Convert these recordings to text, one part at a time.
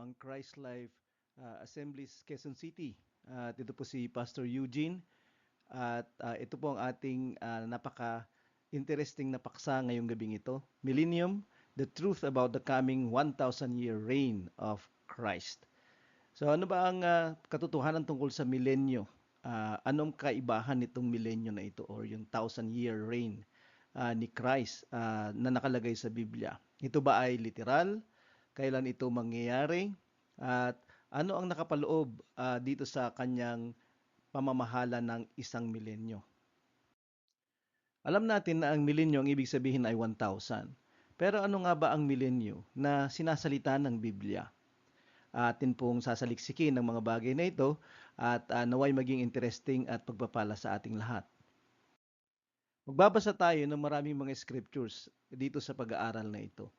ang Christ Life Assemblies Quezon City. At ito po si Pastor Eugene. At ito po ang ating napaka-interesting na paksa ngayong gabing ito. Millennium, the truth about the coming 1,000-year reign of Christ. So ano ba ang katotohanan tungkol sa milenyo? Anong kaibahan nitong milenyo na ito or yung 1,000-year reign ni Christ na nakalagay sa Biblia? Ito ba ay literal? Kailan ito mangyayari? At ano ang nakapaloob dito sa kanyang pamamahala ng isang milenyo? Alam natin na ang milenyo ang ibig sabihin ay 1,000. Pero ano nga ba ang milenyo na sinasalita ng Biblia? Atin pong sasaliksikin ng mga bagay na ito at naway maging interesting at pagpapala sa ating lahat. Magbabasa tayo ng maraming mga scriptures dito sa pag-aaral na ito.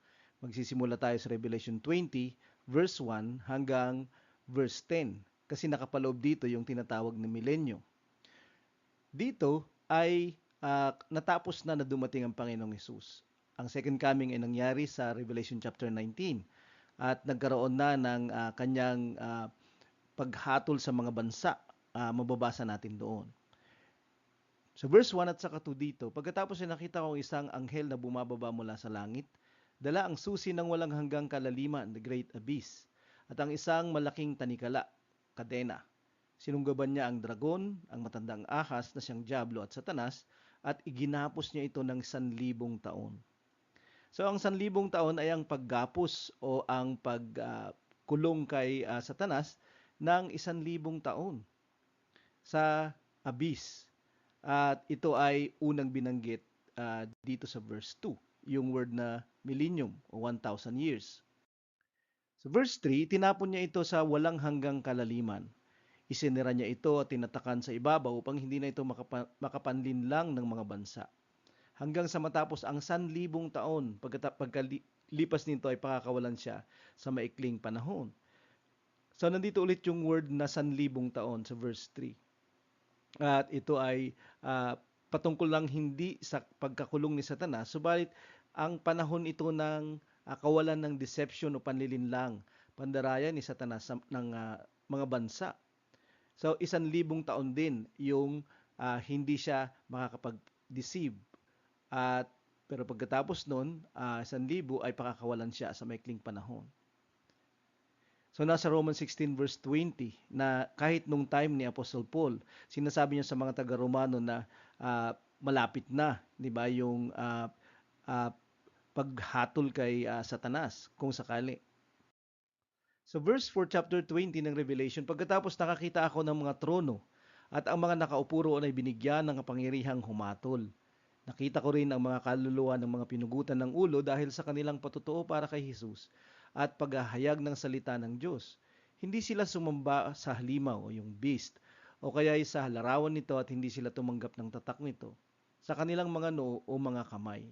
Magsisimula tayo sa Revelation 20, verse 1 hanggang verse 10 kasi nakapaloob dito yung tinatawag na milenyo. Dito ay natapos na dumating ang Panginoong Hesus. Ang second coming ay nangyari sa Revelation chapter 19 at nagkaroon na ng kanyang paghatol sa mga bansa. Mababasa natin doon. So verse 1 at saka 2 dito, pagkatapos ay nakita ko isang anghel na bumababa mula sa langit, dala ang susi ng walang hanggang kalaliman, the great abyss, at ang isang malaking tanikala, kadena. Sinunggaban niya ang dragon, ang matandang ahas na siyang Diablo at Satanas, at iginapos niya ito ng 1,000 taon. So ang 1,000 taon ay ang paggapos o ang pagkulong kay Satanas ng 1,000 taon sa abyss. At ito ay unang binanggit dito sa verse 2, yung word na millennium o 1,000 years. Sa verse 3, tinapon niya ito sa walang hanggang kalaliman. Isinira niya ito at tinatakan sa ibabaw upang hindi na ito makapanlinlang ng mga bansa. Hanggang sa matapos ang 1,000 taon, pagkalipas nito ay pakakawalan siya sa maikling panahon. So nandito ulit yung word na 1,000 taon sa verse 3. At ito ay patungkol lang hindi sa pagkakulong ni Satanas, subalit ang panahon ito ng kawalan ng deception o panlilinlang, pandaraya ni Satanas ng mga bansa. So 1,000 taon din yung hindi siya makakapag-deceive. Pero pagkatapos nun, 1,000 ay pakakawalan siya sa maikling panahon. So nasa Romans 16 verse 20 na kahit nung time ni Apostle Paul, sinasabi niya sa mga taga-Romano na malapit na, 'di ba, yung paghatol kay Satanas kung sakali. So verse 4 chapter 20 ng Revelation, pagkatapos nakakita ako ng mga trono at ang mga nakaupo roon ay binigyan ng kapangyarihang humatol. Nakita ko rin ang mga kaluluwa ng mga pinugutan ng ulo dahil sa kanilang patutuo para kay Jesus at paghahayag ng salita ng Diyos. Hindi sila sumamba sa halimaw o yung beast o kaya sa larawan nito at hindi sila tumanggap ng tatak nito sa kanilang mga noo o mga kamay.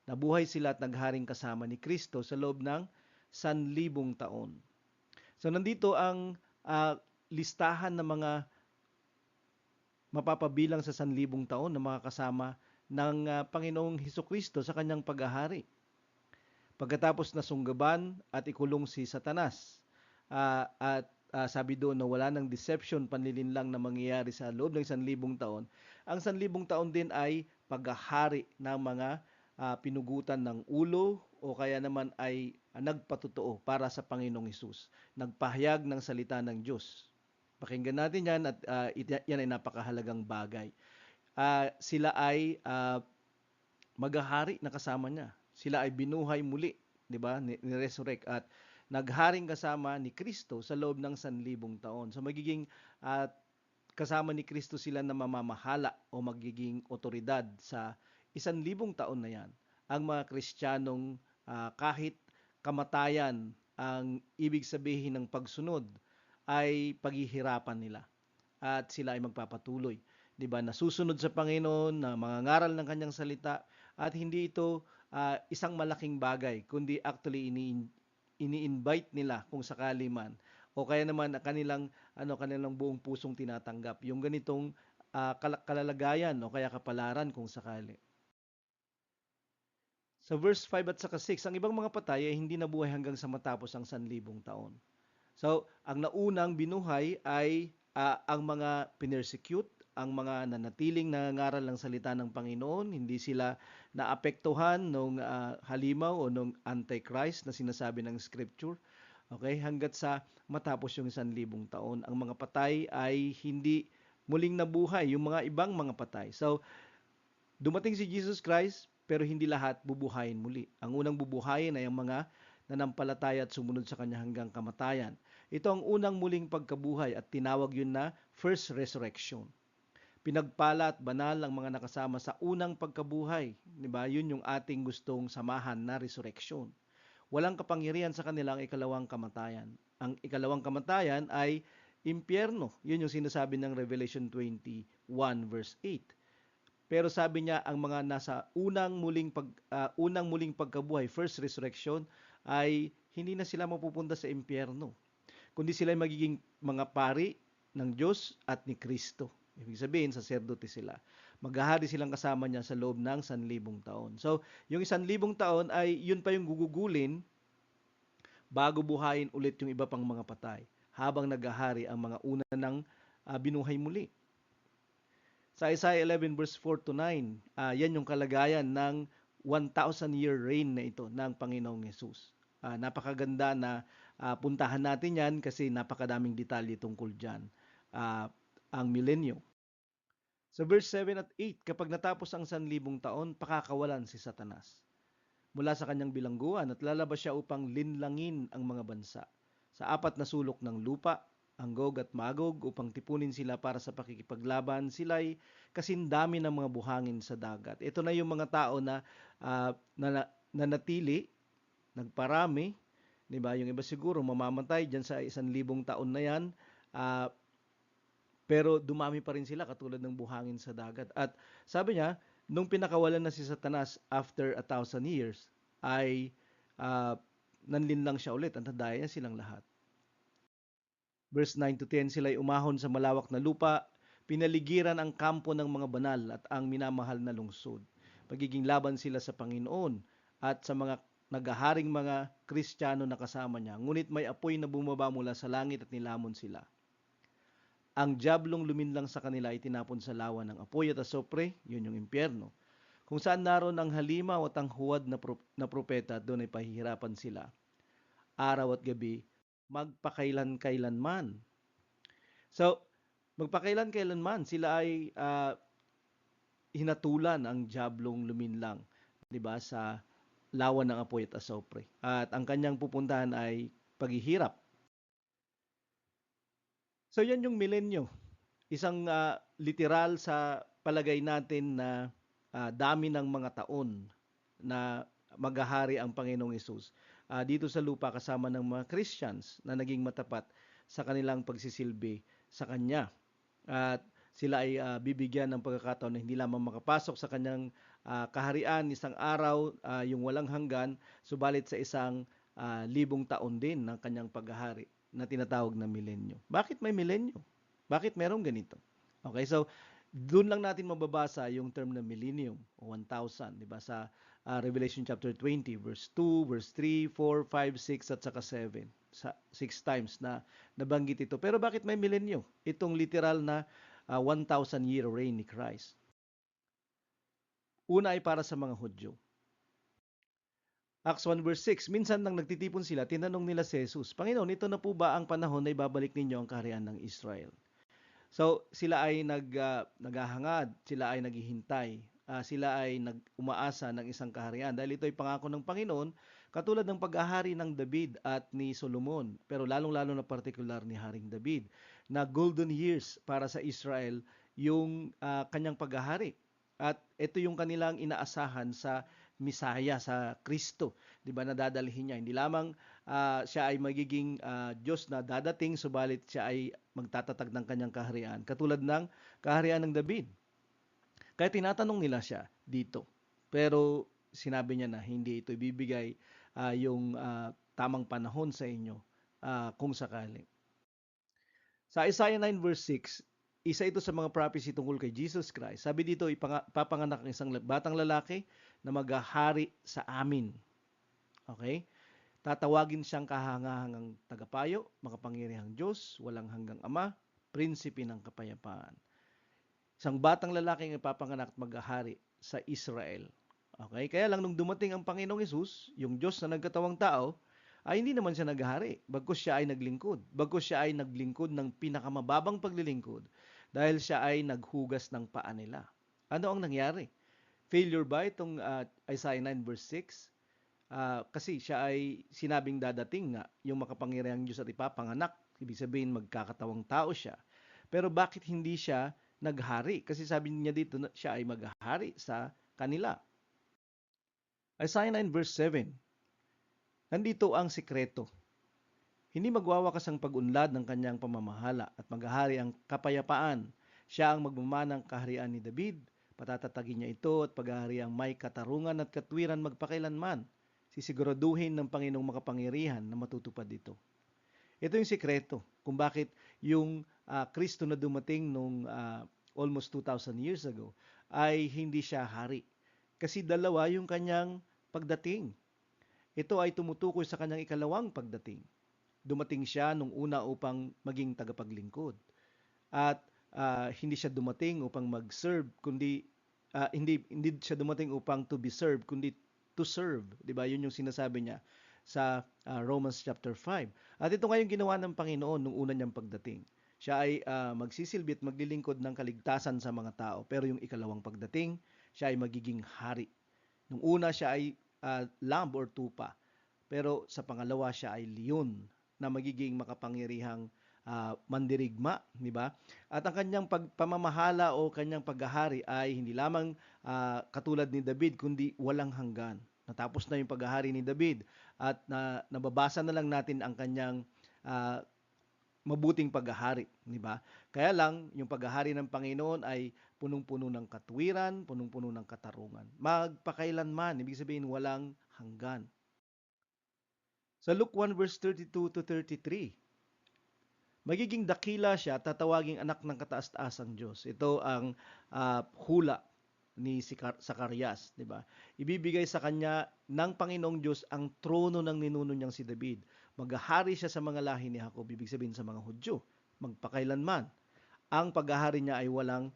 Nabuhay sila at nagharing kasama ni Kristo sa loob ng 1,000 taon. So nandito ang listahan ng mga mapapabilang sa 1,000 taon na mga kasama ng Panginoong Hesukristo sa kanyang paghahari. Pagkatapos na sunggaban at ikulong si Satanas, sabi doon na wala ng deception, panlilinlang na mangyayari sa loob ng 1,000 taon, ang 1,000 taon din ay paghahari ng mga pinugutan ng ulo o kaya naman ay nagpatotoo para sa Panginoong Hesus. Nagpahayag ng salita ng Diyos. Pakinggan natin yan at yan ay napakahalagang bagay. Sila ay maghahari na kasama niya. Sila ay binuhay muli, 'di ba? Ni-resurrect at nagharing kasama ni Kristo sa loob ng 1,000 taon. So magiging kasama ni Kristo sila na mamamahala o magiging otoridad sa 1,000 taon na 'yan. Ang mga Kristiyanong kahit kamatayan ang ibig sabihin ng pagsunod ay paghihirapan nila at sila ay magpapatuloy, 'di ba? Nasusunod sa Panginoon, na mangangaral ng kanyang salita at hindi ito isang malaking bagay kundi actually ini-invite nila kung sakali man o kaya naman kanilang buong pusong tinatanggap yung ganitong kalalagayan o kaya kapalaran kung sakali. Sa verse 5 at saka 6, ang ibang mga patay ay hindi nabuhay hanggang sa matapos ang 1,000 taon. So, ang naunang binuhay ay ang mga pinersecute, ang mga nanatiling nangangaral ng salita ng Panginoon, hindi sila naapektuhan nung halimaw o nung Antichrist na sinasabi ng Scripture. Okay, hanggat sa matapos yung 1,000 taon, ang mga patay ay hindi muling nabuhay, yung mga ibang mga patay. So, dumating si Jesus Christ, pero hindi lahat bubuhayin muli. Ang unang bubuhayin ay ang mga nanampalataya at sumunod sa Kanya hanggang kamatayan. Ito ang unang muling pagkabuhay at tinawag yun na first resurrection. Pinagpala at banal ang mga nakasama sa unang pagkabuhay. Diba? Yun yung ating gustong samahan na resurrection. Walang kapangyarihan sa kanila ang ikalawang kamatayan. Ang ikalawang kamatayan ay impyerno. Yun yung sinasabi ng Revelation 21 verse 8. Pero sabi niya ang mga nasa unang muling pagkabuhay, first resurrection, ay hindi na sila mapupunta sa impyerno, kundi sila ay magiging mga pari ng Diyos at ni Kristo. Ibig sabihin, saserdote sila. Maghahari silang kasama niya sa loob ng 1,000 taon. So, yung 1,000 taon ay yun pa yung gugugulin bago buhayin ulit yung iba pang mga patay habang naghahari ang mga una ng binuhay muli. Sa Isaiah 11 verse 4 to 9, yan yung kalagayan ng 1,000-year reign na ito ng Panginoong Yesus. Napakaganda na puntahan natin yan kasi napakadaming detalye tungkol dyan. Ang milenyo. Sa verse 7 at 8, kapag natapos ang 1,000 taon, pakakawalan si Satanas mula sa kanyang bilangguan at lalabas siya upang linlangin ang mga bansa sa apat na sulok ng lupa, ang Gog at Magog, upang tipunin sila para sa pakikipaglaban. Sila'y kasindami ng mga buhangin sa dagat. Ito na yung mga tao na nanatili, nagparami, di ba? Yung iba siguro mamamatay dyan sa 1,000 taon na yan, pero dumami pa rin sila katulad ng buhangin sa dagat. At sabi niya, nung pinakawalan na si Satanas after 1,000 years, ay nanlinlang siya ulit at nadaya silang lahat. Verse 9 to 10, sila'y umahon sa malawak na lupa, pinaligiran ang kampo ng mga banal at ang minamahal na lungsod. Magiging laban sila sa Panginoon at sa mga naghaharing mga Kristiyano na kasama niya. Ngunit may apoy na bumaba mula sa langit at nilamon sila. Ang diablong luminlang sa kanila ay tinapon sa lawa ng apoy at asopre, yun yung impyerno. Kung saan naroon ang halimaw at ang huwad na propeta, doon ay pahihirapan sila. Araw at gabi, magpakailan-kailanman. So, magpakailan-kailanman, sila ay hinatulan ang diablong luminlang, 'di ba, sa lawa ng apoy at asopre. At ang kanyang pupuntahan ay paghihirap. So, yan yung milenyo. Isang literal sa palagay natin na dami ng mga taon na maghahari ang Panginoong Hesus dito sa lupa kasama ng mga Christians na naging matapat sa kanilang pagsisilbi sa Kanya. At sila ay bibigyan ng pagkakataon na hindi lamang makapasok sa Kanyang kaharian isang araw, yung walang hanggan, subalit sa isang 1,000 taon din ng Kanyang paghahari na tinatawag na milenyo. Bakit may milenyo? Bakit merong ganito? Okay, so doon lang natin mababasa yung term na millennium o 1,000, di ba? Sa Revelation chapter 20, verse 2, verse 3, 4, 5, 6 at saka 7. Sa 6 times na nabanggit ito. Pero bakit may milenyo? Itong literal na 1,000-year reign ni Christ. Una ay para sa mga Hudyo. Acts 1 verse 6, minsan nang nagtitipon sila, tinanong nila si Jesus, Panginoon, ito na po ba ang panahon na ibabalik ninyo ang kaharian ng Israel? So, sila ay naghahangad, sila ay naghihintay, sila ay umaasa ng isang kaharian. Dahil ito ay pangako ng Panginoon, katulad ng pag-ahari ng David at ni Solomon, pero lalong-lalo na partikular ni Haring David, na golden years para sa Israel yung kanyang pag-ahari. At ito yung kanilang inaasahan sa Misaya, sa Kristo, 'di ba, na dadalhin niya. Hindi lamang siya ay magiging Diyos na dadating, subalit siya ay magtatatag ng kanyang kaharian, katulad ng kaharian ng David. Kaya tinatanong nila siya dito. Pero sinabi niya na hindi ito ibibigay yung tamang panahon sa inyo kung sakali. Sa Isaiah 9 verse 6, isa ito sa mga prophecy tungkol kay Jesus Christ. Sabi dito, ipapanganak ang isang batang lalaki na maghahari sa amin. Okay? Tatawagin siyang kahangahangang tagapayo, makapangyarihang Diyos, walang hanggang Ama, prinsipe ng kapayapaan. Isang batang lalaking ipapanganak at maghahari sa Israel. Okay? Kaya lang nung dumating ang Panginoong Hesus, yung Diyos na nagkatawang tao, ay hindi naman siya naghahari. Bagkus siya ay naglingkod. Bagkus siya ay naglingkod ng pinakamababang paglilingkod dahil siya ay naghugas ng paa nila. Ano ang nangyari? Failure ba itong Isaiah 9 verse 6? Kasi siya ay sinabing dadating nga yung makapangyarihang Diyos at ipapanganak. Ibig sabihin magkakatawang tao siya. Pero bakit hindi siya naghari? Kasi sabi niya dito na siya ay maghahari sa kanila. Isaiah 9 verse 7. Nandito ang sikreto. Hindi magwawakas ang pag-unlad ng kanyang pamamahala at maghahari ang kapayapaan. Siya ang magmamanang kaharian ni David. Patatatagin niya ito at paghahari ang may katarungan at katwiran magpakailanman. Sisiguraduhin ng Panginoong makapangyarihan na matutupad ito. Ito yung sikreto kung bakit yung Kristo na dumating nung almost 2,000 years ago ay hindi siya hari. Kasi dalawa yung kanyang pagdating. Ito ay tumutukoy sa kanyang ikalawang pagdating. Dumating siya nung una upang maging tagapaglingkod. At hindi siya dumating upang mag-serve, kundi hindi siya dumating upang to be served, kundi to serve. 'Di ba? Yun yung sinasabi niya sa Romans chapter 5. At ito nga yung ginawa ng Panginoon nung una niyang pagdating. Siya ay magsisilbi at maglilingkod ng kaligtasan sa mga tao. Pero yung ikalawang pagdating, siya ay magiging hari. Nung una siya ay lamb or tupa. Pero sa pangalawa siya ay leon na magiging makapangyarihang mandirigma, di ba? At ang kanyang pamamahala o kanyang paghahari ay hindi lamang katulad ni David, kundi walang hanggan. Natapos na yung paghahari ni David at nababasa na lang natin ang kanyang mabuting paghahari, di ba? Kaya lang, yung paghahari ng Panginoon ay punong-puno ng katwiran, punong-puno ng katarungan. Magpakailanman, ibig sabihin walang hanggan. Sa Luke 1 verse 32 to 33, magiging dakila siya, tatawaging anak ng kataas-taasang Diyos. Ito ang hula ni Zacarias, di ba? Ibibigay sa kanya ng Panginoong Diyos ang trono ng ninuno niyang si David. Maghahari siya sa mga lahi ni Jacob, ibig sabihin sa mga Hudyo, magpakailanman. Ang paghahari niya ay walang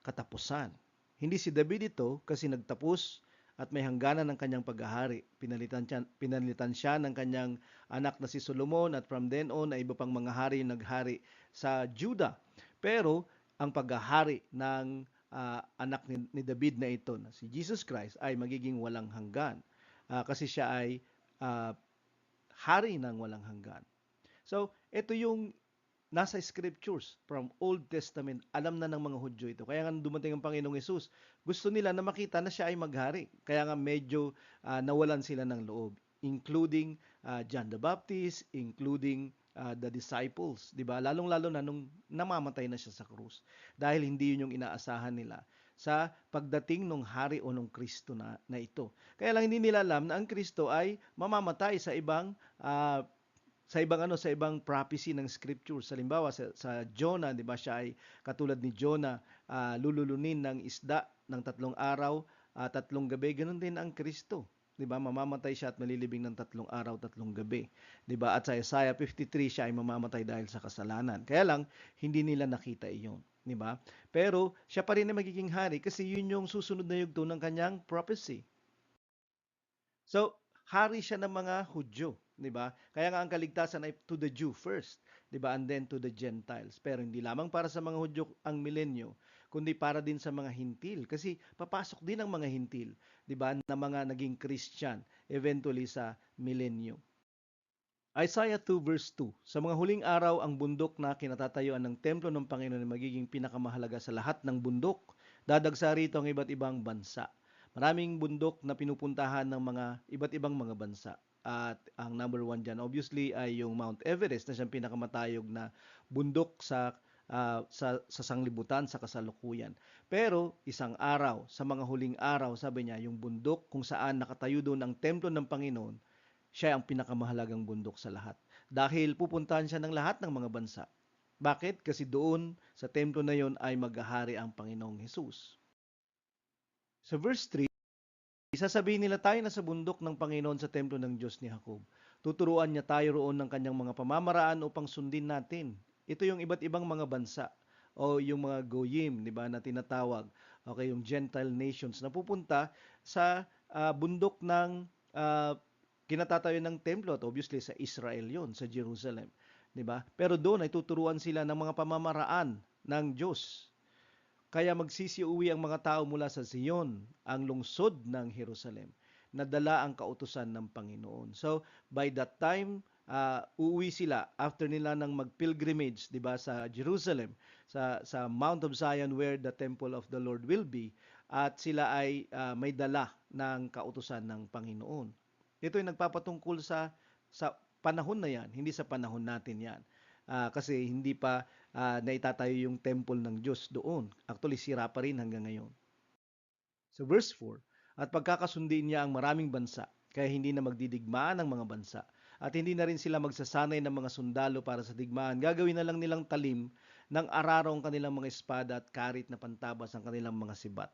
katapusan. Hindi si David ito kasi nagtapos at may hangganan ng kanyang paghahari. Pinalitan siya ng kanyang anak na si Solomon at from then on ay iba pang mga hari yung naghari sa Judah. Pero ang paghahari ng anak ni David na ito, na si Jesus Christ, ay magiging walang hanggan. Kasi siya ay hari ng walang hanggan. So, ito yung nasa scriptures from Old Testament. Alam na ng mga Hudyo ito. Kaya nga dumating ang Panginoong Hesus, gusto nila na makita na siya ay maghari. Kaya nga medyo nawalan sila ng loob, including John the Baptist, including the disciples, 'di ba? Lalong-lalo na nung namamatay na siya sa krus. Dahil hindi 'yun yung inaasahan nila sa pagdating ng hari o ng Kristo na ito. Kaya lang hindi nila alam na ang Kristo ay mamamatay sa ibang sa ibang prophecy ng scripture. Halimbawa sa Jonah, 'di ba, siya ay katulad ni Jonah, lululunin ng isda ng 3 araw, 3 gabi. Ganun din ang Kristo. 'Di ba? Mamamatay siya at malilibing ng 3 araw, 3 gabi. 'Di ba? At sa Isaiah 53 siya ay mamamatay dahil sa kasalanan. Kaya lang hindi nila nakita iyon, 'di ba? Pero siya pa rin ang magiging hari kasi yun yung susunod na yugto ng kanyang prophecy. So, hari siya ng mga Hudyo, 'di ba? Kaya nga ang kaligtasan ay to the Jew first, 'di ba? And then to the Gentiles. Pero hindi lamang para sa mga Hudyo ang milenyo, kundi para din sa mga Hintil kasi papasok din ang mga Hintil, 'di ba? Na mga naging Christian eventually sa milenyo. Isaiah 2 verse 2. Sa mga huling araw, ang bundok na kinatatayuan ng templo ng Panginoon ay magiging pinakamahalaga sa lahat ng bundok. Dadagsa rito ang iba't ibang bansa. Maraming bundok na pinupuntahan ng mga iba't ibang mga bansa. At ang number one dyan, obviously, ay yung Mount Everest na siyang pinakamatayog na bundok sa sanglibutan, sa kasalukuyan. Pero isang araw, sa mga huling araw, sabi niya, yung bundok kung saan nakatayo doon ang templo ng Panginoon, siya ang pinakamahalagang bundok sa lahat. Dahil pupuntahan siya ng lahat ng mga bansa. Bakit? Kasi doon sa templo na yon ay maghahari ang Panginoong Hesus. Sa verse 3, sasabihin nila tayo na sa bundok ng Panginoon sa templo ng Diyos ni Jacob. Tuturuan niya tayo roon ng kanyang mga pamamaraan upang sundin natin. Ito yung iba't ibang mga bansa o yung mga goyim, di ba, na tinatawag. Okay, yung Gentile nations na pupunta sa bundok ng kinatatayo ng templo at obviously sa Israel yon, sa Jerusalem, di ba? Pero doon ay tuturuan sila ng mga pamamaraan ng Diyos. Kaya magsisiuwi ang mga tao mula sa Zion, ang lungsod ng Jerusalem, na dala ang kautusan ng Panginoon. So, by that time, uuwi sila after nila nang mag-pilgrimage, 'di ba, sa Jerusalem, sa Mount of Zion where the temple of the Lord will be, at sila ay may dala ng kautusan ng Panginoon. Ito ay nagpapatungkol sa panahon na 'yan, hindi sa panahon natin 'yan. Kasi hindi pa naitatayo yung temple ng Diyos doon. Actually, sira pa rin hanggang ngayon. So verse 4, at pagkakasundiin niya ang maraming bansa, kaya hindi na magdidigmaan ang mga bansa, at hindi na rin sila magsasanay ng mga sundalo para sa digmaan. Gagawin na lang nilang talim ng araro ang kanilang mga espada at karit na pantabas ang kanilang mga sibat.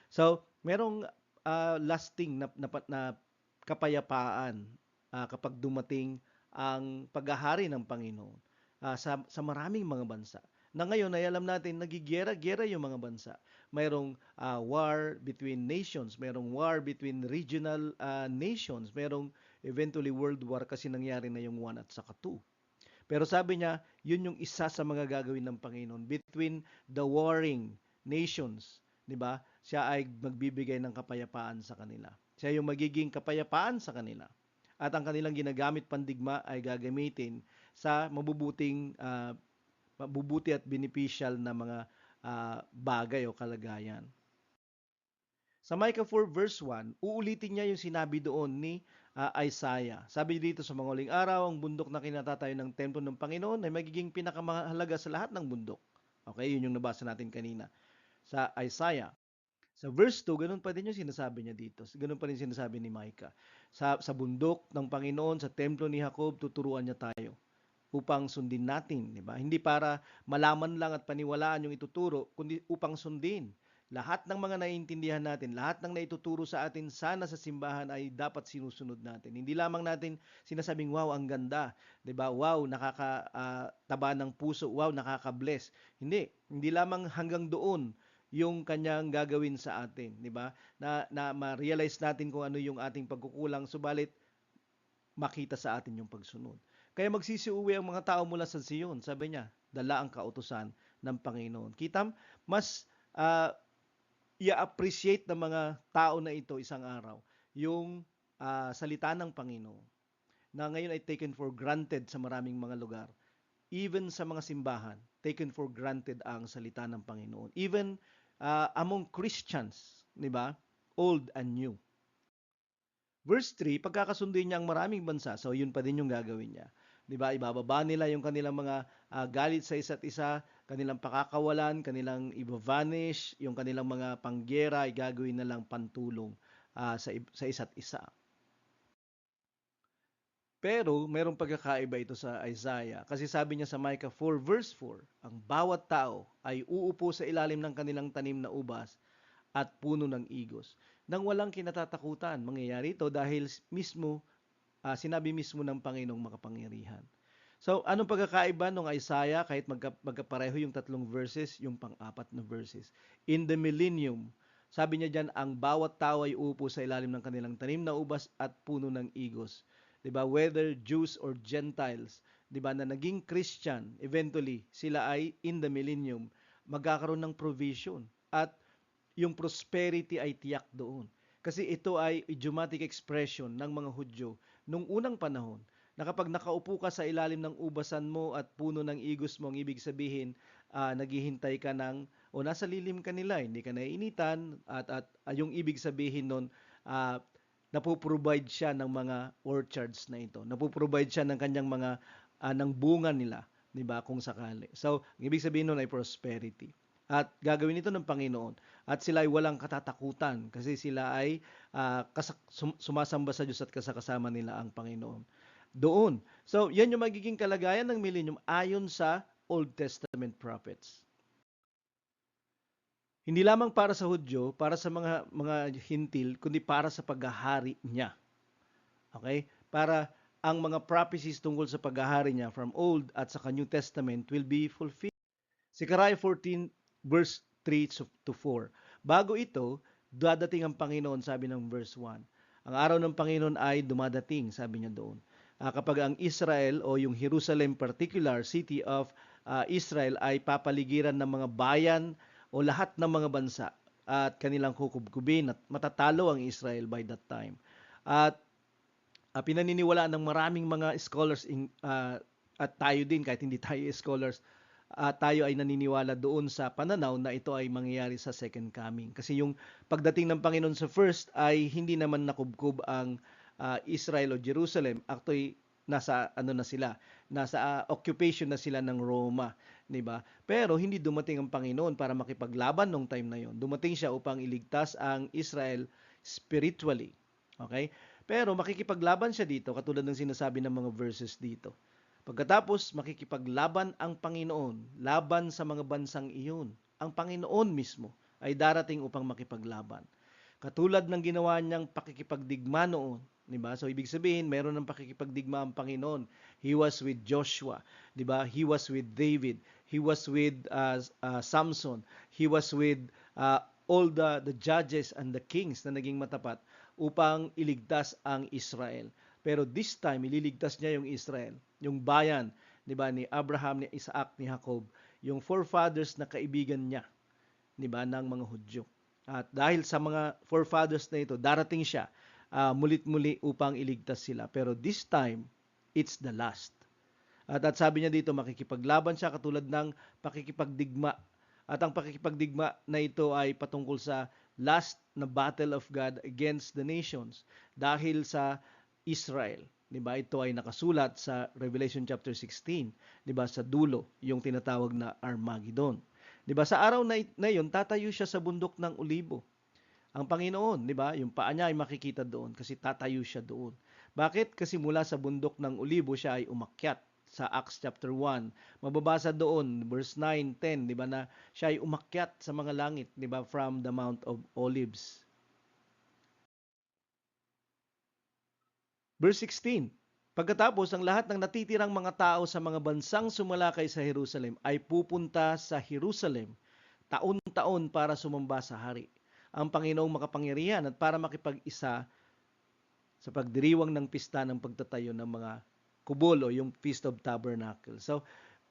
So, merong lasting na kapayapaan kapag dumating ang paghahari ng Panginoon sa maraming mga bansa. Na ngayon ay alam natin, nagigera-gera yung mga bansa. Mayroong war between nations, mayroong war between regional nations, mayroong eventually world war kasi nangyari na yung 1 at saka 2. Pero sabi niya, yun yung isa sa mga gagawin ng Panginoon between the warring nations, 'di ba? Siya ay magbibigay ng kapayapaan sa kanila. Siya yung magiging kapayapaan sa kanila. At ang kanilang ginagamit pandigma ay gagamitin sa mabubuti at beneficial na mga bagay o kalagayan. Sa Micah 4 verse 1, uulitin niya yung sinabi doon ni Isaiah. Sabi dito, sa mga huling araw, ang bundok na kinatatayo ng templo ng Panginoon ay magiging pinakamahalaga sa lahat ng bundok. Okay, yun yung nabasa natin kanina sa Isaiah. Sa verse 2, ganun pa din yung sinasabi niya dito. Ganun pa rin sinasabi ni Micah. Sa bundok ng Panginoon, sa templo ni Jacob, tuturuan niya tayo upang sundin natin, di ba? Hindi para malaman lang at paniwalaan yung ituturo, kundi upang sundin. Lahat ng mga naiintindihan natin, lahat ng naituturo sa atin sana sa simbahan ay dapat sinusunod natin. Hindi lamang natin sinasabing, wow, ang ganda, 'di ba? Wow, nakakataba ng puso, wow, nakaka-bless. Hindi lamang hanggang doon yung kanyang gagawin sa atin, di ba? Na ma-realize natin kung ano yung ating pagkukulang, subalit makita sa atin yung pagsunod. Kaya magsisiuwi ang mga tao mula sa Zion, sabi niya, dala ang kautusan ng Panginoon. Kitam, mas i-appreciate ng mga tao na ito isang araw yung salita ng Panginoon na ngayon ay taken for granted sa maraming mga lugar. Even sa mga simbahan, taken for granted ang salita ng Panginoon. Even among Christians, di ba? Old and new. Verse 3, pagkakasundin niya ang maraming bansa, so yun pa din yung gagawin niya. Di ba? Ibababa nila yung kanilang mga galit sa isa't isa, kanilang pakakawalan, kanilang i-vanish, yung kanilang mga panggera ay gagawin na lang pantulong sa isa't isa. Pero mayroong pagkakaiba ito sa Isaiah kasi sabi niya sa Micah 4 verse 4, ang bawat tao ay uupo sa ilalim ng kanilang tanim na ubas at puno ng igos. Nang walang kinatatakutan, mangyayari ito dahil sinabi mismo ng Panginoong makapangyarihan. So, anong pagkakaiba ng Isaiah kahit magkapareho yung tatlong verses, yung pang-apat na verses? In the millennium, sabi niya diyan, ang bawat tao ay uupo sa ilalim ng kanilang tanim na ubas at puno ng igos. 'Di ba? Whether Jews or Gentiles, 'di ba, na naging Christian, eventually sila ay in the millennium magkakaroon ng provision at yung prosperity ay tiyak doon. Kasi ito ay idiomatic expression ng mga Hudyo nung unang panahon na kapag nakaupo ka sa ilalim ng ubasan mo at puno ng igos mo, ang ibig sabihin, naghihintay ka o nasa lilim ka nila, hindi ka naiinitan, at yung ibig sabihin nun, napoprovide siya ng mga orchards na ito. Napoprovide siya ng kanyang mga, ng bunga nila, di ba, kung sakali. So, ang ibig sabihin nun ay prosperity. At gagawin ito ng Panginoon. At sila ay walang katatakutan kasi sila ay sumasamba sa Diyos at kasakasama nila ang Panginoon doon. So, yan yung magiging kalagayan ng millennium ayon sa Old Testament prophets. Hindi lamang para sa Hudyo, para sa mga hintil, kundi para sa paghahari niya. Okay? Para ang mga prophecies tungkol sa paghahari niya from Old at sa New Testament will be fulfilled. Zechariah 14 verse 3 to 4. Bago ito, dadating ang Panginoon, sabi ng verse 1. Ang araw ng Panginoon ay dumadating, sabi niya doon. Kapag ang Israel o yung Jerusalem particular city of Israel ay papaligiran ng mga bayan o lahat ng mga bansa at kanilang kukubkubin at matatalo ang Israel by that time. At pinaniniwalaan ng maraming mga scholars at tayo din kahit hindi tayo scholars, tayo ay naniniwala doon sa pananaw na ito ay mangyayari sa second coming. Kasi yung pagdating ng Panginoon sa first ay hindi naman nakubkob ang Israel o Jerusalem. Actually, nasa occupation na sila ng Roma, 'di ba? Pero hindi dumating ang Panginoon para makipaglaban nung time na 'yon. Dumating siya upang iligtas ang Israel spiritually. Okay? Pero makikipaglaban siya dito katulad ng sinasabi ng mga verses dito. Pagkatapos, makikipaglaban ang Panginoon, laban sa mga bansang iyon. Ang Panginoon mismo ay darating upang makipaglaban. Katulad ng ginawa niyang pakikipagdigma noon, di ba? So ibig sabihin, meron ng pakikipagdigma ang Panginoon. He was with Joshua, di ba? He was with David. He was with Samson. He was with all the judges and the kings na naging matapat upang iligtas ang Israel. Pero this time, ililigtas niya yung Israel, yung bayan, 'di ba, ni Abraham, ni Isaac, ni Jacob, yung forefathers na kaibigan niya, 'di ba, ng mga Hudyo. At dahil sa mga forefathers na ito, darating siya mulit-muli upang iligtas sila. Pero this time, it's the last. At sabi niya dito, makikipaglaban siya katulad ng pakikipagdigma. At ang pakikipagdigma na ito ay patungkol sa last na battle of God against the nations dahil sa Israel. 'Di ba? Ito ay nakasulat sa Revelation chapter 16, 'di ba? Sa dulo, yung tinatawag na Armageddon. 'Di ba? Sa araw na 'yon, tatayo siya sa bundok ng Olibo. Ang Panginoon, 'di ba? Yung paa niya ay makikita doon kasi tatayo siya doon. Bakit? Kasi mula sa bundok ng Olibo siya ay umakyat sa Acts chapter 1. Mababasa doon verse 9, 10, 'di ba, na siya ay umakyat sa mga langit, 'di ba, from the Mount of Olives. Verse 16, pagkatapos ang lahat ng natitirang mga tao sa mga bansang sumalakay sa Jerusalem ay pupunta sa Jerusalem taon-taon para sumamba sa hari, ang Panginoong makapangyarihan, at para makipag-isa sa pagdiriwang ng pista ng pagtatayo ng mga kubol o yung Feast of Tabernacles. So,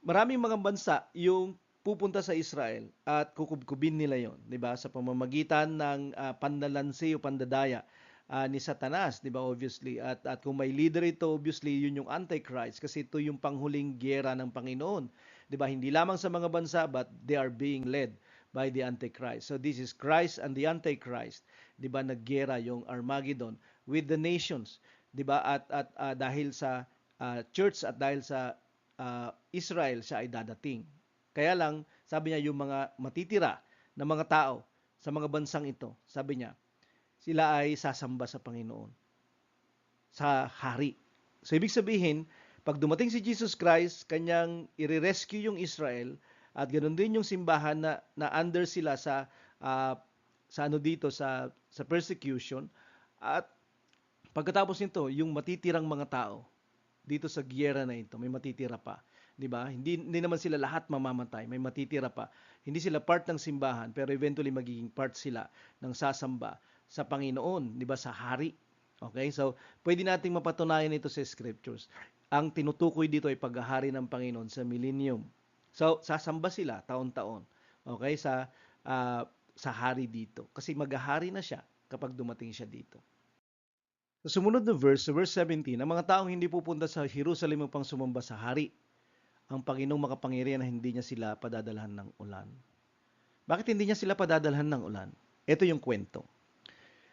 maraming mga bansa yung pupunta sa Israel at kukubkubin nila yon, 'di ba? Sa pamamagitan ng pandalansi o pandadaya ni Satanas, 'di ba, obviously. At kung may leader ito, obviously, yun yung Antichrist kasi ito yung panghuling giyera ng Panginoon. 'Di ba? Hindi lamang sa mga bansa but they are being led by the Antichrist. So this is Christ and the Antichrist. 'Di ba? Naggiyera yung Armageddon with the nations, 'di ba? At dahil sa church at dahil sa Israel siya ay dadating. Kaya lang, sabi niya, yung mga matitira na mga tao sa mga bansang ito, sabi niya, sila ay sasamba sa Panginoon, sa hari. So, ibig sabihin, pag dumating si Jesus Christ, kanyang i-rescue yung Israel, at ganoon din yung simbahan na under sila sa persecution. At pagkatapos nito, yung matitirang mga tao, dito sa giyera na ito, may matitira pa. 'Di ba? Hindi naman sila lahat mamamatay, may matitira pa. Hindi sila part ng simbahan, pero eventually magiging part sila ng sasamba sa Panginoon, 'di ba, sa hari. Okay? So, pwede nating mapatunayan ito sa scriptures. Ang tinutukoy dito ay paghahari ng Panginoon sa millennium. So, sasamba sila taon-taon. Okay? Sa hari dito. Kasi maghahari na siya kapag dumating siya dito. Sa sumunod na verse, verse 17, ang mga taong hindi pupunta sa Jerusalem upang sumamba sa hari, ang Panginoong makapangyarihan na hindi niya sila padadalhan ng ulan. Bakit hindi niya sila padadalhan ng ulan? Ito yung kwento.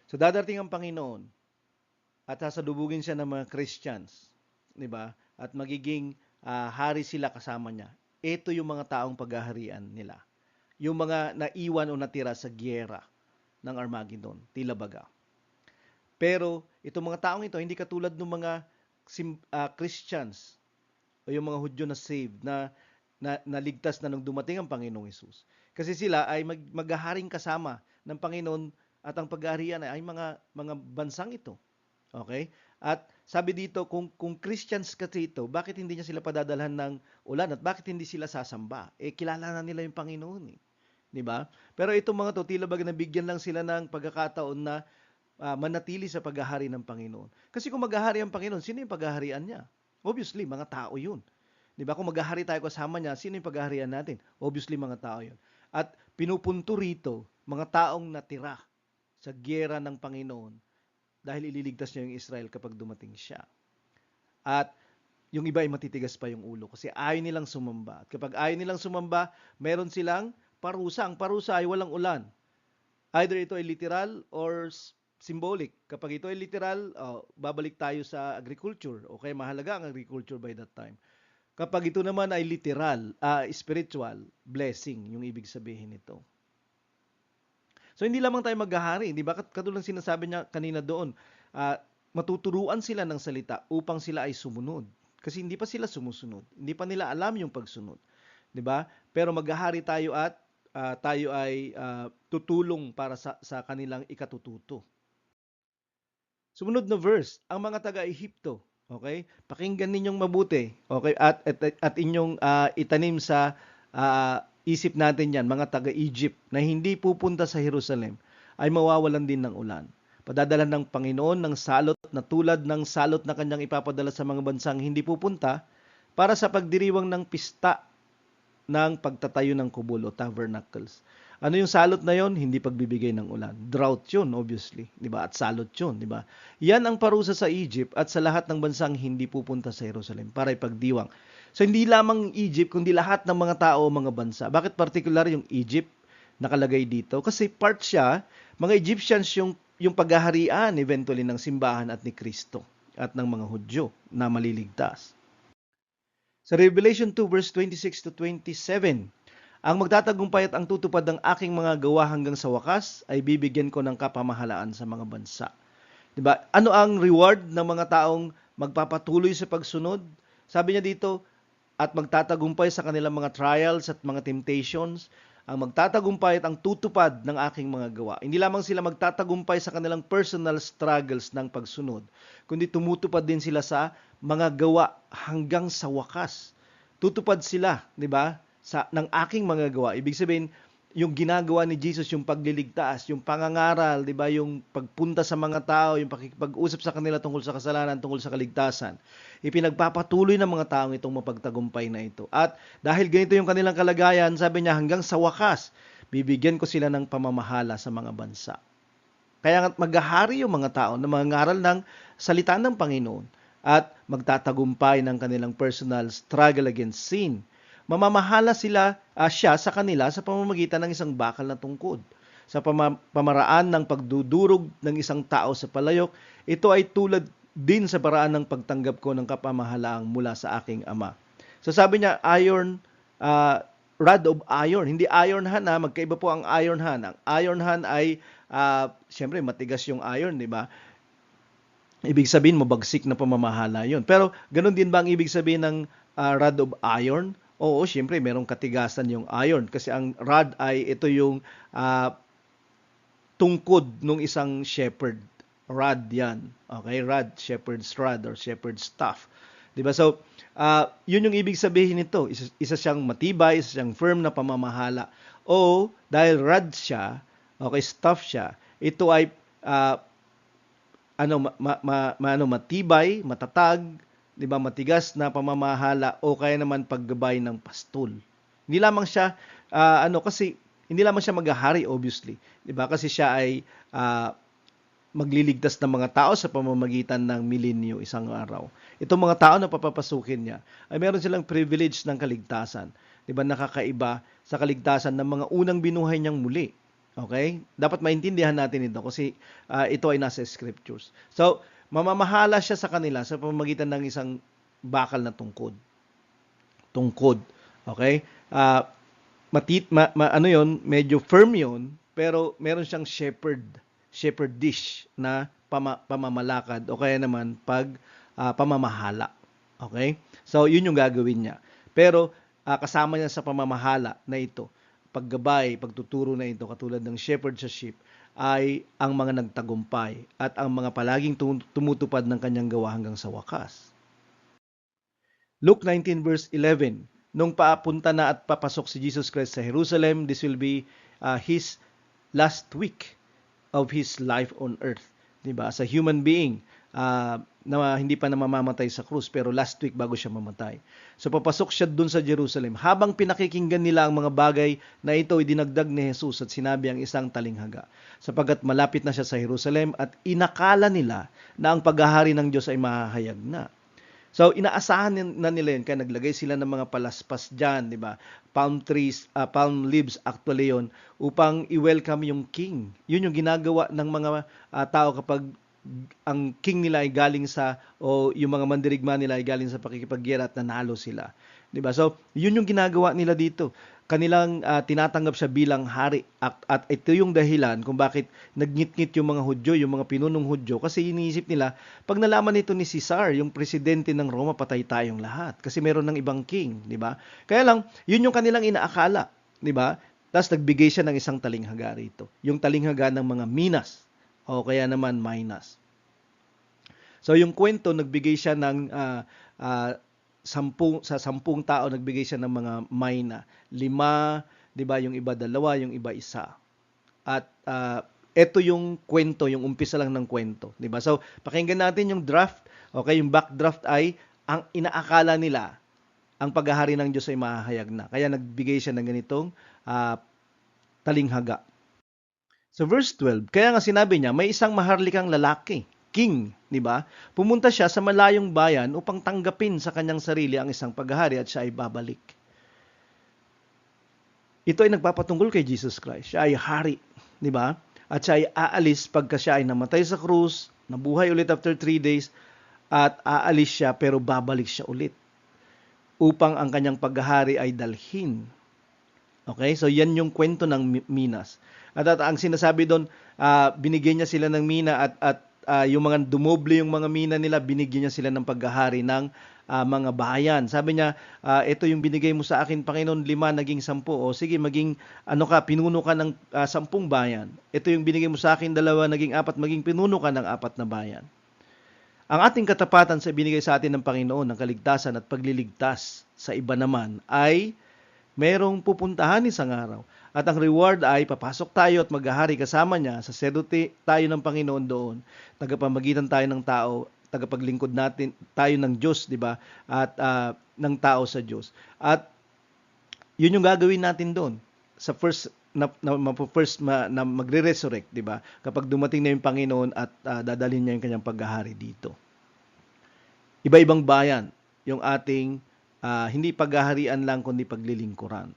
So dadating ang Panginoon at sasalubugin siya ng mga Christians, 'di ba? At magiging hari sila kasama niya. Ito yung mga taong paghaharian nila. Yung mga naiwan o natira sa giyera ng Armageddon, tila baga. Pero itong mga taong ito hindi katulad ng mga Christians o yung mga Hudyo na saved na naligtas na nung dumating ang Panginoong Hesus. Kasi sila ay maghaharing kasama ng Panginoon at ang paghaharian ay mga bansang ito. Okay? At Sabi dito, kung Christians kasi ito, bakit hindi niya sila padadalhan ng ulan at bakit hindi sila sasamba? Kilala na nila yung Panginoon eh. 'Di ba? Pero itong mga to, tila ba nabigyan lang sila ng pagkakataon na manatili sa paghahari ng Panginoon. Kasi kung maghahari ang Panginoon, sino yung paghaharian niya? Obviously, mga tao yun. 'Di ba? Kung maghahari tayo kasama niya, sino yung paghaharian natin? Obviously, mga tao yun. At pinupunto rito, mga taong natira sa gyera ng Panginoon dahil ililigtas niya yung Israel kapag dumating siya. At yung iba ay matitigas pa yung ulo kasi ayaw nilang sumamba. At kapag ayaw nilang sumamba, meron silang parusa. Ang parusa ay walang ulan. Either ito ay literal or symbolic. Kapag ito ay literal, babalik tayo sa agriculture. Okay, mahalaga ang agriculture by that time. Kapag ito naman ay literal, spiritual, blessing, yung ibig sabihin nito. So hindi lamang tayo maghahari, di ba? Katulad sinasabi niya kanina doon, matuturuan sila ng salita upang sila ay sumunod. Kasi hindi pa sila sumusunod. Hindi pa nila alam yung pagsunod. Di ba? Pero maghahari tayo at tayo ay tutulong para sa kanilang ikatututo. Sumunod na verse, ang mga taga-Ehipto, okay? Pakinggan ninyong mabuti, okay? At inyong itanim sa isip natin yan, mga taga-Egypt na hindi pupunta sa Jerusalem ay mawawalan din ng ulan. Padadala ng Panginoon ng salot na tulad ng salot na kanyang ipapadala sa mga bansang hindi pupunta para sa pagdiriwang ng pista ng pagtatayo ng kubol o tabernacles. Ano yung salot na yon? Hindi pagbibigay ng ulan. Drought yun, obviously. Diba? At salot yun. Diba? Yan ang parusa sa Egypt at sa lahat ng bansang hindi pupunta sa Jerusalem para ipagdiwang. So, hindi lamang Egypt, kundi lahat ng mga tao o mga bansa. Bakit particular yung Egypt nakalagay dito? Kasi part siya, mga Egyptians yung paghaharian eventually ng simbahan at ni Kristo at ng mga Hudyo na maliligtas. Sa Revelation 2 verse 26 to 27, ang magtatagumpay at ang tutupad ng aking mga gawa hanggang sa wakas ay bibigyan ko ng kapamahalaan sa mga bansa. 'Di ba? Ano ang reward ng mga taong magpapatuloy sa pagsunod? Sabi niya dito, at magtatagumpay sa kanilang mga trials at mga temptations, ang magtatagumpay at ang tutupad ng aking mga gawa. Hindi lamang sila magtatagumpay sa kanilang personal struggles ng pagsunod, kundi tumutupad din sila sa mga gawa hanggang sa wakas. Tutupad sila, 'di ba? Ng aking mga gawa. Ibig sabihin, yung ginagawa ni Jesus, yung pagliligtas, yung pangangaral, 'di ba, yung pagpunta sa mga tao, yung pakikipag-usap sa kanila tungkol sa kasalanan, tungkol sa kaligtasan. Ipinagpapatuloy ng mga taong itong mapagtagumpay na ito. At dahil ganito yung kanilang kalagayan, sabi niya, hanggang sa wakas, bibigyan ko sila ng pamamahala sa mga bansa. Kaya maghahari yung mga tao na mangangaral ng salita ng Panginoon at magtatagumpay ng kanilang personal struggle against sin. Mamamahala siya sa kanila sa pamamagitan ng isang bakal na tungkod. Sa pamaraan ng pagdudurog ng isang tao sa palayok, ito ay tulad din sa paraan ng pagtanggap ko ng kapamahalaang mula sa aking Ama. So sabi niya, rod of iron. Hindi iron hand, magkaiba po ang iron hand. Ang iron hand ay, siyempre, matigas yung iron, di ba? Ibig sabihin, mabagsik na pamamahala yun. Pero, ganun din ba ang ibig sabihin ng rod of iron? Oo, siyempre, merong katigasan yung iron. Kasi ang rod ay, ito yung tungkod ng isang shepherd. Rod yan. Okay, rod, shepherd's rod or shepherd's staff. Diba? So, yun yung ibig sabihin nito. Isa siyang matibay, isa siyang firm na pamamahala. O, dahil rod siya, okay, staff siya, ito ay matibay, matatag, 'di ba, matigas na pamamahala o kaya naman paggabay ng pastol. Hindi lamang siya kasi hindi lamang siya maghahari obviously, 'di ba? Kasi siya ay magliligtas ng mga tao sa pamamagitan ng milenyo isang araw. Itong mga tao na papapasukin niya ay meron silang privilege ng kaligtasan. 'Di ba, nakakaiba sa kaligtasan ng mga unang binuhay niyang muli. Okay? Dapat maintindihan natin ito kasi ito ay nasa scriptures. So, mamamahala siya sa kanila sa pamamagitan ng isang bakal na tungkod. Tungkod. Okay? Medyo firm yun, pero meron siyang shepherd-dish na pamamalakad o kaya naman pamamahala. Okay? So, yun yung gagawin niya. Pero, kasama niya sa pamamahala na ito, paggabay, pagtuturo na ito, katulad ng shepherd sa sheep, ay ang mga nagtagumpay at ang mga palaging tumutupad ng kanyang gawa hanggang sa wakas. Luke 19 verse 11, nung papunta na at papasok si Jesus Christ sa Jerusalem, this will be his last week of his life on earth. Diba? As a human being, na hindi pa namamamatay sa krus, pero last week bago siya mamatay. So papasok siya dun sa Jerusalem. Habang pinakikinggan nila ang mga bagay na ito, idinagdag ni Jesus at sinabi ang isang talinghaga. Sapagkat malapit na siya sa Jerusalem at inakala nila na ang paghahari ng Diyos ay mahahayag na. So, inaasahan na nila yun, kaya naglagay sila ng mga palaspas dyan, di ba? Palm trees, palm leaves actually yun, upang i-welcome yung king. Yun yung ginagawa ng mga tao kapag ang king nila ay galing sa, o yung mga mandirigma nila ay galing sa pakikipaggera at nanalo sila. Di ba? So, yun yung ginagawa nila dito. Kanilang tinatanggap siya bilang hari. At ito yung dahilan kung bakit nagngit-ngit yung mga Hudyo, yung mga pinunong Hudyo. Kasi iniisip nila, pag nalaman ito ni Caesar, yung presidente ng Roma, patay tayong lahat. Kasi meron ng ibang king, di ba? Kaya lang, yun yung kanilang inaakala, di ba? Tapos nagbigay siya ng isang talinghaga rito. Yung talinghaga ng mga minas, o kaya naman minas. So yung kwento, nagbigay siya ng 10 tao, nagbigay siya ng mga mina. 5, di ba? Yung iba 2, yung iba 1. At ito yung kwento, yung umpisa lang ng kwento, di ba? So pakinggan natin yung draft. Okay, yung backdraft ay ang inaakala nila ang paghahari ng Diyos ay mahahayag na. Kaya nagbigay siya ng ganitong talinghaga. So verse 12, kaya nga sinabi niya, may isang maharlikang lalaki, king, di ba? Pumunta siya sa malayong bayan upang tanggapin sa kanyang sarili ang isang paghahari at siya ay babalik. Ito ay nagpapatungkol kay Jesus Christ. Siya ay hari, di ba? At siya ay aalis pagka siya ay namatay sa krus, nabuhay ulit after 3 days, at aalis siya pero babalik siya ulit upang ang kanyang paghahari ay dalhin. Okay? So yan yung kwento ng minas. At ang sinasabi doon, binigyan niya sila ng mina at yung mga dumoble yung mga mina nila, binigyan niya sila ng paghahari ng mga bayan. Sabi niya, ito yung binigay mo sa akin, Panginoon, 5 naging 10. O sige, maging pinuno ka ng 10 bayan. Ito yung binigay mo sa akin, 2 naging 4, maging pinuno ka ng 4 na bayan. Ang ating katapatan sa binigay sa atin ng Panginoon, ng kaligtasan at pagliligtas sa iba naman, ay merong pupuntahan isang araw. At ang reward ay papasok tayo at maghahari kasama niya, saserdote tayo ng Panginoon doon, tagapamagitan tayo ng tao, tagapaglingkod natin tayo ng Diyos, di ba? At ng tao sa Diyos. At yun yung gagawin natin doon sa first na magre-resurrect, di ba? Kapag dumating na yung Panginoon at dadalhin niya yung kanyang paghahari dito. Iba-ibang bayan yung ating hindi paghaharian lang kundi paglilingkuran.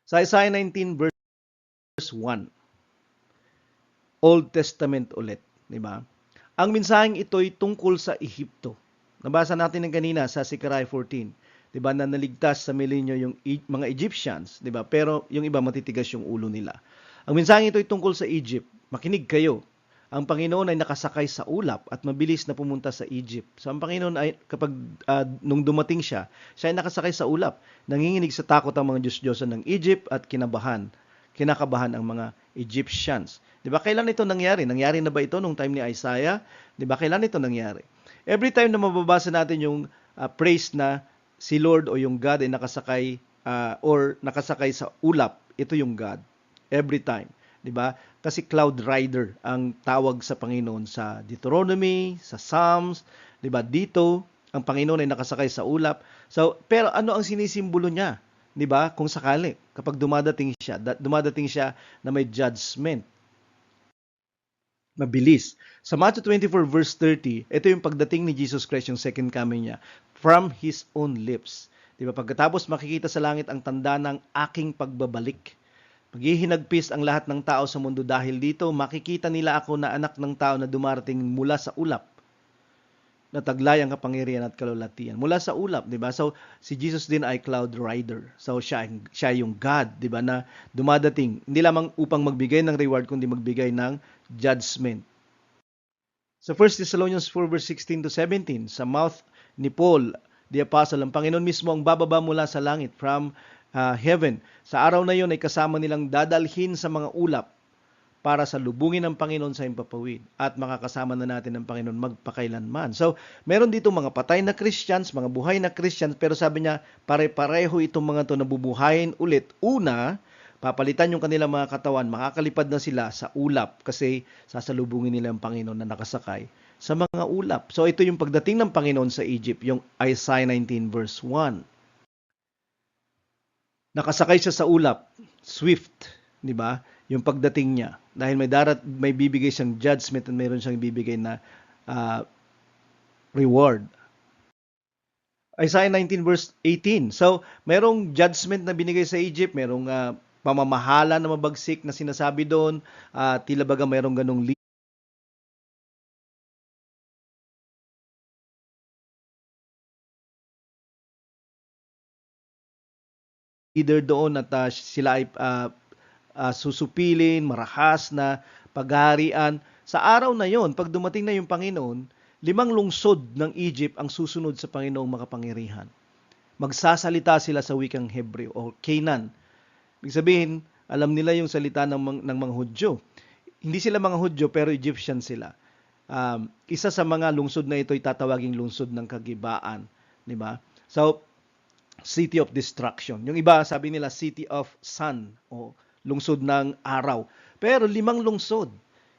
Sa Isaiah 19 verse 1, Old Testament ulit, di ba? Ang mensaheng ito ay tungkol sa Ehipto. Nabasa natin ng kanina sa Zechariah 14, di ba, na naligtas sa milenyo yung mga Egyptians, di ba? Pero yung iba matitigas yung ulo nila. Ang mensaheng ito ay tungkol sa Egypt. Makinig kayo. Ang Panginoon ay nakasakay sa ulap at mabilis na pumunta sa Egypt. So ang Panginoon ay kapag nung dumating siya ay nakasakay sa ulap. Nanginginig sa takot ang mga Diyos-Diyosan ng Egypt at kinakabahan ang mga Egyptians. 'Di ba? Kailan ito nangyari? Nangyari na ba ito nung time ni Isaiah? 'Di ba? Kailan ito nangyari? Every time na mababasa natin yung praise na si Lord o yung God ay nakasakay or nakasakay sa ulap, ito yung God. Every time. 'Di ba? Kasi cloud rider ang tawag sa Panginoon sa Deuteronomy, sa Psalms, 'di ba? Dito ang Panginoon ay nakasakay sa ulap. So, pero ano ang sinisimbolo niya? 'Di ba? Kung sakali kapag dumating siya na may judgment. Mabilis. Sa Matthew 24 verse 30, ito yung pagdating ni Jesus Christ, yung second coming niya, from His own lips. 'Di ba? Pagkatapos makikita sa langit ang tanda ng aking pagbabalik. Maghihinagpis ang lahat ng tao sa mundo dahil dito makikita nila ako na anak ng tao na dumarating mula sa ulap na taglay ang kapangyarihan at kalulatian. Mula sa ulap, 'di ba? So si Jesus din ay cloud rider. So siya yung God, 'di ba, na dumadating hindi lamang upang magbigay ng reward kundi magbigay ng judgment. Sa 1 Thessalonians 4 verse 16 to 17, sa mouth ni Paul the apostle, ang Panginoon mismo ang bababa mula sa langit from heaven. Sa araw na yon ay kasama nilang dadalhin sa mga ulap para sa lubungin ng Panginoon sa himpapawid at makakasama na natin ng Panginoon magpakailanman. So, meron dito mga patay na Christians, mga buhay na Christians, pero sabi niya, pare-pareho itong mga to na bubuhayin ulit. Una, papalitan yung kanilang mga katawan, makakalipad na sila sa ulap kasi sasalubungin nila ang Panginoon na nakasakay sa mga ulap. So, ito yung pagdating ng Panginoon sa Egypt, yung Isaiah 19 verse 1. Nakasakay siya sa ulap, swift, di ba? Yung pagdating niya. Dahil may bibigay siyang judgment at mayroon siyang bibigay na reward. Isaiah 19 verse 18. So, merong judgment na binigay sa Egypt, merong pamamahala na mabagsik na sinasabi doon, tila baga merong ganong leader doon at sila ay susupilin, marahas na paghaharian. Sa araw na yon, pag dumating na yung Panginoon, 5 lungsod ng Egypt ang susunod sa Panginoong makapangyarihan. Magsasalita sila sa wikang Hebreo o Canaan. Ibig sabihin, alam nila yung salita ng mga Hudyo. Hindi sila mga Hudyo pero Egyptian sila. Isa sa mga lungsod na ito ay tatawaging lungsod ng kagibaan. Diba? So, city of destruction. Yung iba, sabi nila, city of sun o lungsod ng araw. Pero 5 lungsod.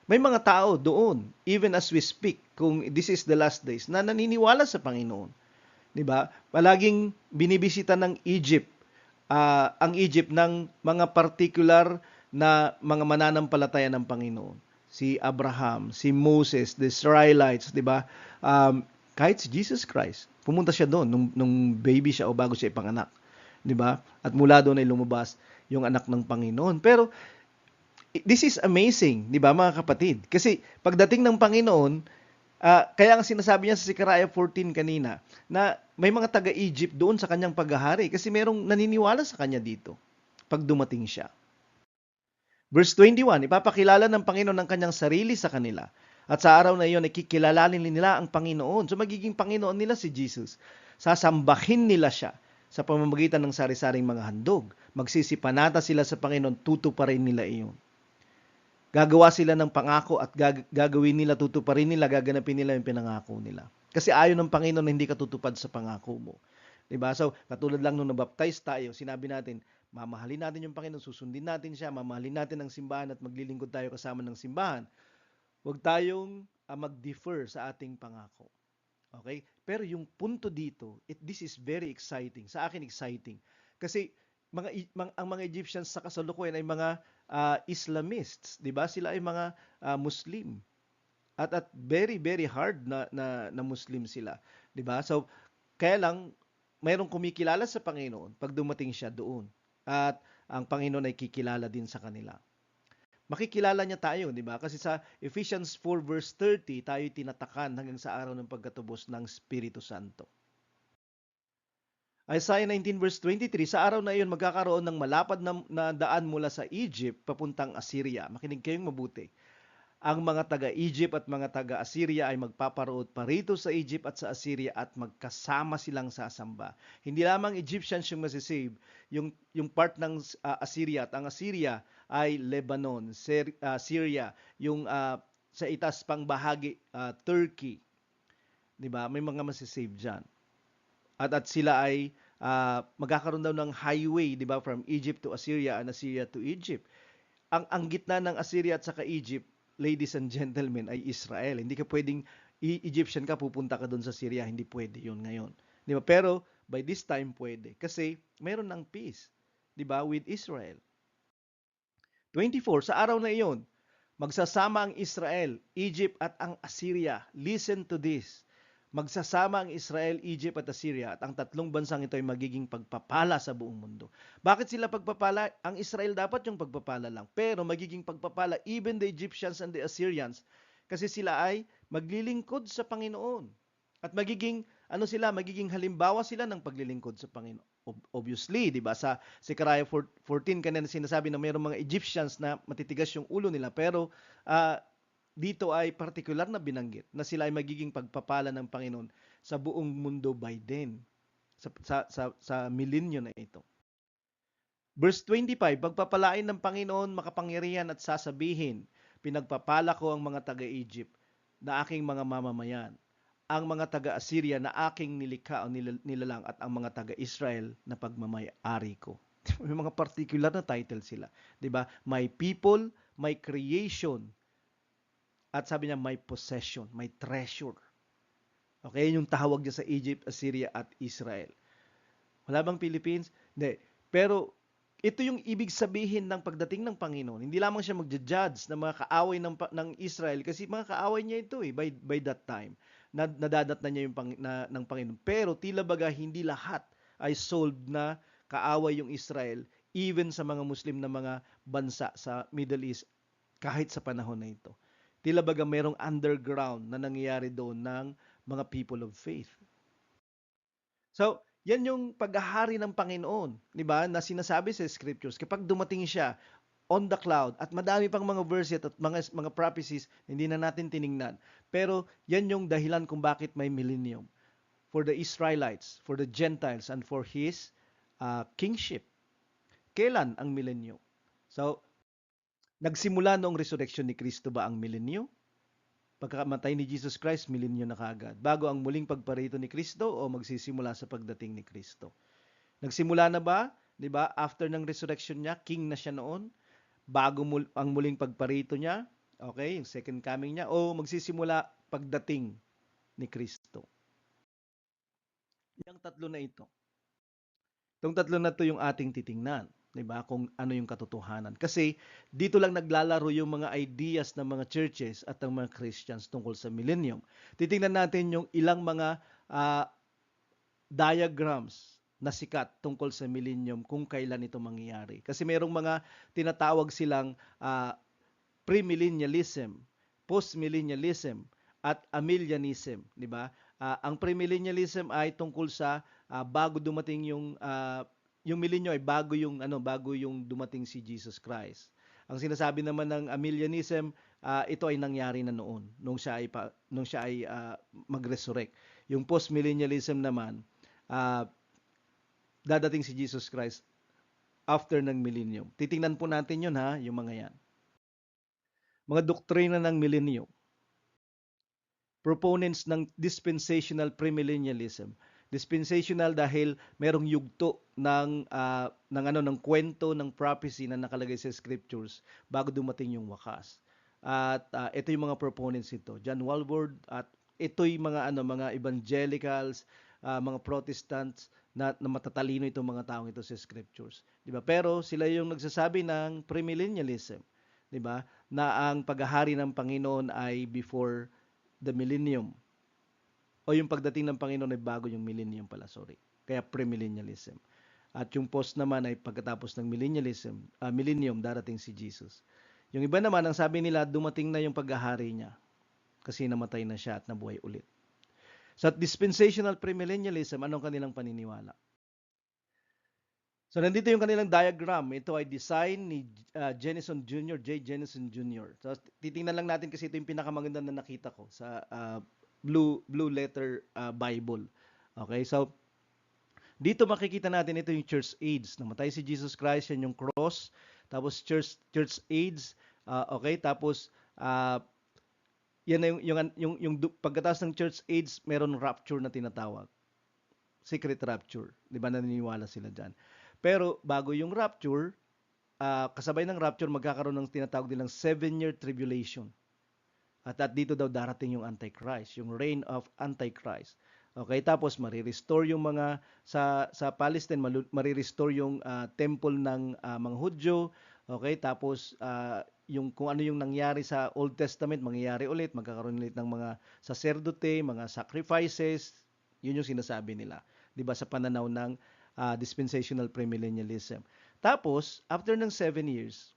May mga tao doon, even as we speak, kung this is the last days, na naniniwala sa Panginoon. Diba? Palaging binibisita ng Egypt, ang Egypt ng mga particular na mga mananampalataya ng Panginoon. Si Abraham, si Moses, the Israelites, diba? Kahit si Jesus Christ, pumunta siya doon nung baby siya o bago siya ipanganak. Diba? At mula doon ay lumabas yung anak ng Panginoon. Pero, this is amazing, di ba mga kapatid? Kasi pagdating ng Panginoon, kaya ang sinasabi niya sa Zechariah 14 kanina, na may mga taga-Egypt doon sa kanyang paghahari kasi merong naniniwala sa kanya dito pag dumating siya. Verse 21, ipapakilala ng Panginoon ang kanyang sarili sa kanila. At sa araw na iyon, ikikilalanin nila ang Panginoon. So magiging Panginoon nila si Jesus. Sasambahin nila siya sa pamamagitan ng sari-saring mga handog. Magsisipanata sila sa Panginoon, tutuparin nila iyon. Gagawa sila ng pangako at gagawin nila, tutuparin nila, gaganapin nila yung pinangako nila. Kasi ayaw ng Panginoon na hindi ka tutupad sa pangako mo. Diba? So, katulad lang nung nabaptize tayo, sinabi natin, mamahalin natin yung Panginoon, susundin natin siya, mamahalin natin ang simbahan at maglilingkod tayo kasama ng simbahan. Huwag tayong mag-defer sa ating pangako. Okay? Pero yung punto dito, this is very exciting. Sa akin, exciting. Kasi ang mga Egyptians sa kasalukuyan ay mga Islamists, 'di ba? Sila ay mga Muslim. At very very hard na Muslim sila, 'di ba? So kaya lang mayroong kumikilala sa Panginoon pag dumating siya doon. At ang Panginoon ay kikilala din sa kanila. Makikilala niya tayo, 'di ba? Kasi sa Ephesians 4 verse 30, tayo tinatakan hanggang sa araw ng pagkatubos ng Espiritu Santo. Isaiah 19 verse 23, sa araw na iyon magkakaroon ng malapad na daan mula sa Egypt papuntang Assyria. Makinig kayong mabuti. Ang mga taga-Egypt at mga taga-Assyria ay magpaparoon pa rito sa Egypt at sa Assyria at magkasama silang sasamba. Hindi lamang Egyptians yung masisave, yung part ng Assyria, at ang Assyria ay Lebanon, Syria, yung sa itaas pang bahagi, Turkey. 'Di ba? May mga masisave diyan. At sila ay magkakaroon daw ng highway, 'di ba, from Egypt to Assyria and Assyria to Egypt. Ang gitna ng Assyria at saka Egypt, ladies and gentlemen, ay Israel. Hindi ka pwedeng Egyptian ka pupunta ka doon sa Syria, hindi pwede 'yun ngayon. 'Di ba? Pero by this time pwede kasi mayroon ng peace, 'di ba, with Israel. 24, sa araw na iyon, magsasama ang Israel, Egypt at ang Assyria. Listen to this. Magsasama ang Israel, Egypt at Assyria at ang tatlong bansang ito ay magiging pagpapala sa buong mundo. Bakit sila pagpapala? Ang Israel dapat yung pagpapala lang. Pero magiging pagpapala even the Egyptians and the Assyrians kasi sila ay maglilingkod sa Panginoon. At magiging halimbawa sila ng paglilingkod sa Panginoon. Obviously, 'di ba? Sa Zechariah 14 kanina sinasabi na mayroong mga Egyptians na matitigas yung ulo nila pero dito ay partikular na binanggit na sila ay magiging pagpapala ng Panginoon sa buong mundo by then, sa milenyo na ito. Verse 25, pagpapalain ng Panginoon makapangyarihan at sasabihin, pinagpapala ko ang mga taga-Egypt na aking mga mamamayan, ang mga taga-Assyria na aking nilikha o nilalang at ang mga taga-Israel na pagmamay-ari ko. May mga particular na title sila. 'Di ba? My people, my creation, at sabi niya, my possession, my treasure. Okay, yung tawag niya sa Egypt, Assyria at Israel. Wala bang Philippines? Hindi. Pero ito yung ibig sabihin ng pagdating ng Panginoon. Hindi lamang siya magja-judge ng mga kaaway ng Israel kasi mga kaaway niya ito by that time. Nadadat na niya yung ng Panginoon. Pero tila baga hindi lahat ay solved na kaaway yung Israel even sa mga Muslim na mga bansa sa Middle East kahit sa panahon na ito. Tila baga merong underground na nangyayari doon ng mga people of faith. So, yan yung paghahari ng Panginoon, 'di ba? Na sinasabi sa scriptures kapag dumating siya on the cloud at madami pang mga verses at mga prophecies hindi na natin tiningnan. Pero yan yung dahilan kung bakit may millennium for the Israelites, for the Gentiles and for his kingship. Kailan ang millennium? So, nagsimula noong resurrection ni Kristo ba ang millennium? Pagkamatay ni Jesus Christ, milenyo na kaagad. Bago ang muling pagparito ni Kristo o magsisimula sa pagdating ni Kristo. Nagsimula na ba? 'Di ba? After ng resurrection niya, king na siya noon. Bago ang muling pagparito niya, okay, yung second coming niya, o magsisimula pagdating ni Kristo. Yung tatlo na ito. Itong tatlo na ito yung ating titingnan. 'Di ba? Kung ano yung katotohanan. Kasi dito lang naglalaro yung mga ideas ng mga churches at ng mga Christians tungkol sa millennium. Titingnan natin yung ilang mga diagrams na sikat tungkol sa millennium kung kailan ito mangyayari. Kasi merong mga tinatawag silang premillennialism, postmillennialism, at amillennialism, 'di ba? Ang premillennialism ay tungkol sa bago dumating yung milenyo ay bago yung dumating si Jesus Christ. Ang sinasabi naman ng amillennialism, ito ay nangyari na noon nung siya ay mag-resurrect. Yung postmillennialism naman, dadating si Jesus Christ after ng millennium. Titingnan po natin yun yung mga yan. Mga doktrina ng millennium. Proponents ng dispensational premillennialism. Dispensational dahil merong yugto ng kwento ng prophecy na nakalagay sa scriptures bago dumating yung wakas. At ito yung mga proponents ito. John Walvoord at ito'y mga evangelicals, mga Protestants na matatalino itong mga taong ito sa scriptures, 'di ba? Pero sila yung nagsasabi ng premillennialism, 'di ba? Na ang paghahari ng Panginoon ay before the millennium. O yung pagdating ng Panginoon ay bago yung millennium pala, sorry. Kaya premillennialism. At yung post naman ay pagkatapos ng millennium, darating si Jesus. Yung iba naman, ang sabi nila, dumating na yung paghahari niya kasi namatay na siya at nabuhay ulit. Sa dispensational premillennialism, anong kanilang paniniwala? So, nandito yung kanilang diagram. Ito ay design ni Jennison Jr., J. Jennison Jr. So, titingnan lang natin kasi ito yung pinakamaganda na nakita ko sa Blue Letter Bible. Okay, so dito makikita natin ito yung church age. Namatay si Jesus Christ, yan yung cross. Tapos church age, okay, tapos yan na yung pagkatapos ng church age, meron rapture na tinatawag. Secret rapture. 'Di ba, naniniwala sila diyan. Pero bago yung rapture, kasabay ng rapture magkakaroon ng tinatawag nilang 7-year tribulation. At dito daw darating yung Antichrist, yung reign of Antichrist. Okay, tapos marirestore yung mga sa Palestine, marirestore yung temple ng mga Hudyo. Okay, tapos yung kung ano yung nangyari sa Old Testament, mangyayari ulit, magkakaroon ulit ng mga sacerdote, mga sacrifices. Yun yung sinasabi nila, 'di ba, sa pananaw ng dispensational premillennialism. Tapos, after ng 7 years,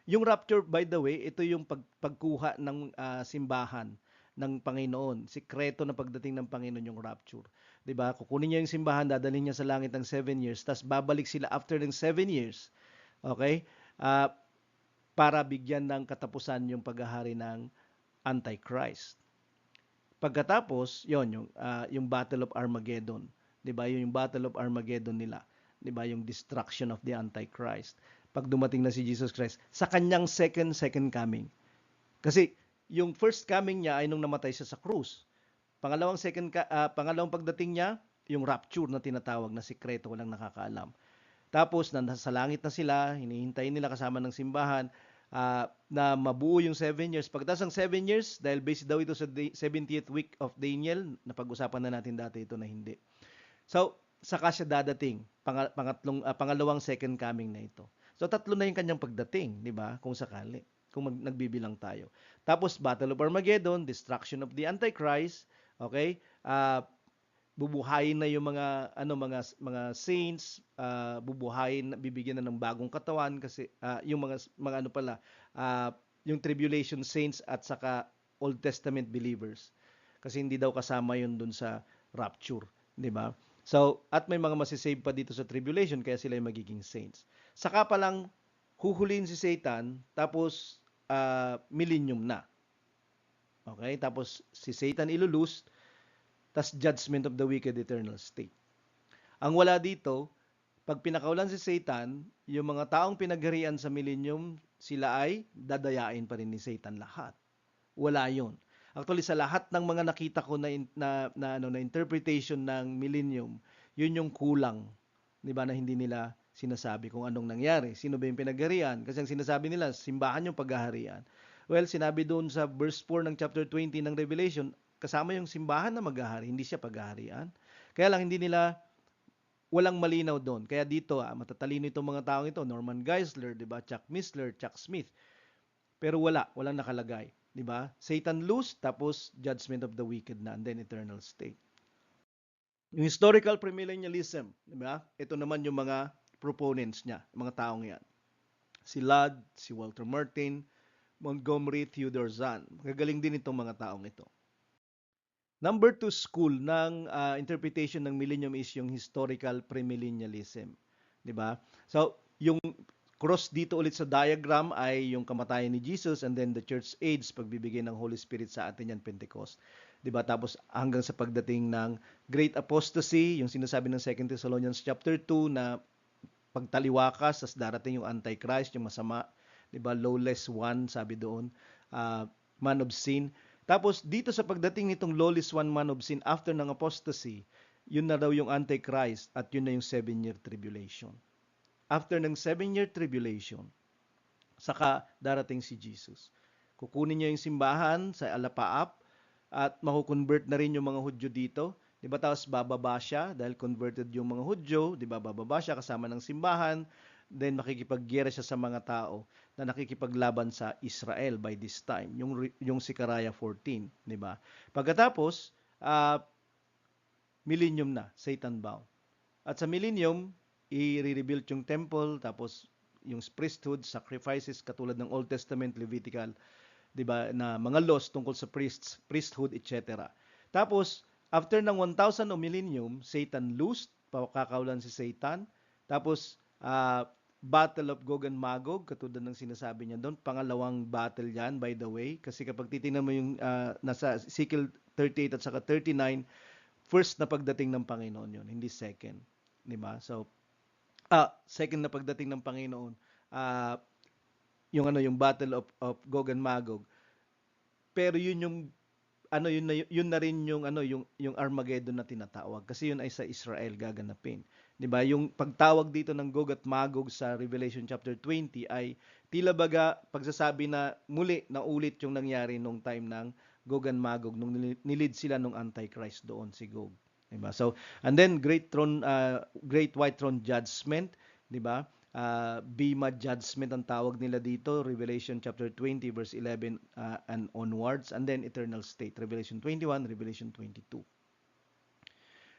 yung rapture, by the way, ito yung pagkuha ng simbahan ng Panginoon. Sikreto na pagdating ng Panginoon yung rapture. 'Di ba? Kukunin niya yung simbahan, dadalhin niya sa langit ng 7 years, tapos babalik sila after ng 7 years. Okay? Para bigyan ng katapusan yung paghahari ng Antichrist. Pagkatapos, yon yung Battle of Armageddon. 'Di ba? Yung Battle of Armageddon nila 'di ba? Yung destruction of the Antichrist. Pag dumating na si Jesus Christ sa kanyang second coming. Kasi yung first coming niya ay nung namatay siya sa krus. Pangalawang pagdating niya, yung rapture na tinatawag na sikreto, walang nakakaalam. Tapos nasa langit na sila, hinihintay nila kasama ng simbahan na mabuo yung 7 years. Pagkatapos ng 7 years, dahil based daw ito sa 70th week of Daniel, napag-usapan na natin dati ito na hindi. So, saka siya dadating, pangalawang second coming na ito. So, tatlo na yung kanyang pagdating, di ba? Kung sakali, kung nagbibilang tayo. Tapos, Battle of Armageddon, destruction of the Antichrist, okay? Bubuhayin na yung mga saints, bubuhayin, bibigyan na ng bagong katawan kasi yung mga yung tribulation saints at saka Old Testament believers. Kasi hindi daw kasama yun dun sa rapture, di ba? So, at may mga masisave pa dito sa tribulation kaya sila yung magiging saints. Saka pa lang huhulihin si Satan tapos millennium na. Okay? Tapos si Satan ilulus, tas judgment of the wicked eternal state. Ang wala dito, pag pinakawalan si Satan, yung mga taong pinagharian sa millennium, sila ay dadayain pa rin ni Satan lahat. Wala yun. Actually, sa lahat ng mga nakita ko na interpretation ng millennium, yun yung kulang. Di ba, na hindi nila sinasabi kung anong nangyari. Sino ba yung pinagharian? Kasi ang sinasabi nila, simbahan yung paghaharian. Well, sinabi doon sa verse 4 ng chapter 20 ng Revelation, kasama yung simbahan na maghahari, hindi siya paghaharian. Kaya lang hindi nila, walang malinaw doon. Kaya dito, matatalino itong mga taong ito, Norman Geisler, di ba? Chuck Missler, Chuck Smith. Pero walang nakalagay, di ba? Satan loose, tapos judgment of the wicked na, and then eternal state. Yung historical premillennialism, di ba? Ito naman yung mga proponents niya, mga taong yan. Si Ladd, si Walter Martin, Montgomery, Theodore Zahn. Gagaling din itong mga taong ito. Number 2 school ng interpretation ng millennium is yung historical premillennialism. 'Di ba? So, yung cross dito ulit sa diagram ay yung kamatayan ni Jesus and then the church age, pagbibigay ng Holy Spirit sa atin yan, Pentecost. 'Di ba? Tapos hanggang sa pagdating ng great apostasy, yung sinasabi ng 2 Thessalonians chapter 2 na pagtaliwakas, tas darating yung Antichrist, yung masama, 'di ba? Lawless one, sabi doon, man of sin. Tapos dito sa pagdating nitong lawless one, man of sin, after ng apostasy, yun na daw yung Antichrist at yun na yung 7-year tribulation. After ng 7-year tribulation, saka darating si Jesus. Kukunin niya yung simbahan sa alapaap at makukonvert na rin yung mga Hudyo dito. Di ba? Tapos bababa siya dahil converted yung mga Hudyo. Di ba? Bababa siya kasama ng simbahan. Then makikipaggera siya sa mga tao na nakikipaglaban sa Israel by this time, yung Zechariah 14, di ba? Pagkatapos millennium na, Satan bound. At sa millennium, i-rebuild yung temple, tapos yung priesthood, sacrifices katulad ng Old Testament, Levitical, di ba, na mga laws tungkol sa priesthood, etc. Tapos after ng 1,000 o millennium, Satan loosed, pakakawalan si Satan. Tapos Battle of Gog and Magog, katulad ng sinasabi niya doon. Pangalawang battle yan, by the way. Kasi kapag titingnan mo yung nasa Ezekiel 38 at saka 39, first na pagdating ng Panginoon yun, hindi second. Diba? So, second na pagdating ng Panginoon, yung Battle of Gog and Magog. Pero yun yung yun na rin yung Armageddon na tinatawag kasi yun ay sa Israel gaganapin. 'Di ba? Yung pagtawag dito ng Gog at Magog sa Revelation chapter 20 ay tila baga pagsasabi na muli na ulit yung nangyari nung time ng Gog and Magog nung nilid sila nung Antichrist doon si Gog. 'Di ba? So, and then great white throne judgment, 'di ba? Bema judgment ang tawag nila dito, Revelation chapter 20 verse 11 and onwards, and then eternal state, Revelation 21, Revelation 22.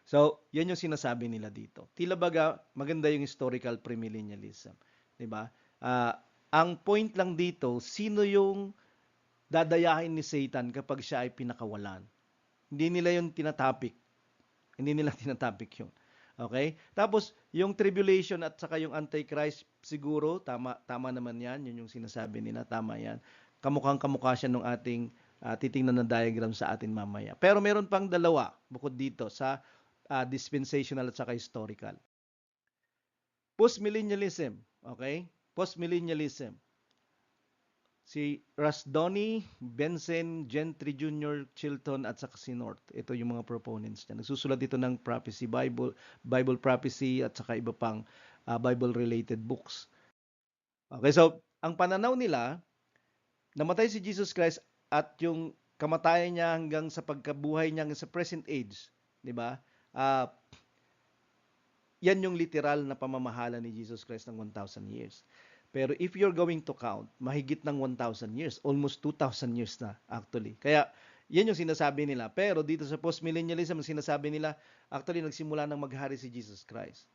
So, yan yung sinasabi nila dito. Tila baga maganda yung historical premillennialism, 'di ba? Ang point lang dito, sino yung dadayahin ni Satan kapag siya ay pinakawalan? Hindi nila yung tinatapik. Hindi nila tinatapik yun. Okay? Tapos, yung tribulation at saka yung Antichrist, siguro, tama naman yan. Yun yung sinasabi nila, tama yan. Kamukhang-kamukha siya nung ating titingnan na diagram sa atin mamaya. Pero meron pang dalawa, bukod dito, sa dispensational at saka historical. Postmillennialism, okay? Postmillennialism. Si Rasdoni, Benson, Gentry Jr., Chilton, at saka si North. Ito yung mga proponents niya. Nagsusulat dito ng prophecy, Bible prophecy, at saka iba pang Bible-related books. Okay, so ang pananaw nila, namatay si Jesus Christ at yung kamatayan niya hanggang sa pagkabuhay niya hanggang sa present age, di ba? Uh, Yan yung literal na pamamahala ni Jesus Christ ng 1,000 years. Pero if you're going to count, mahigit ng 1,000 years, almost 2,000 years na actually. Kaya yan yung sinasabi nila. Pero dito sa postmillennialism, sinasabi nila, actually nagsimula nang maghari si Jesus Christ.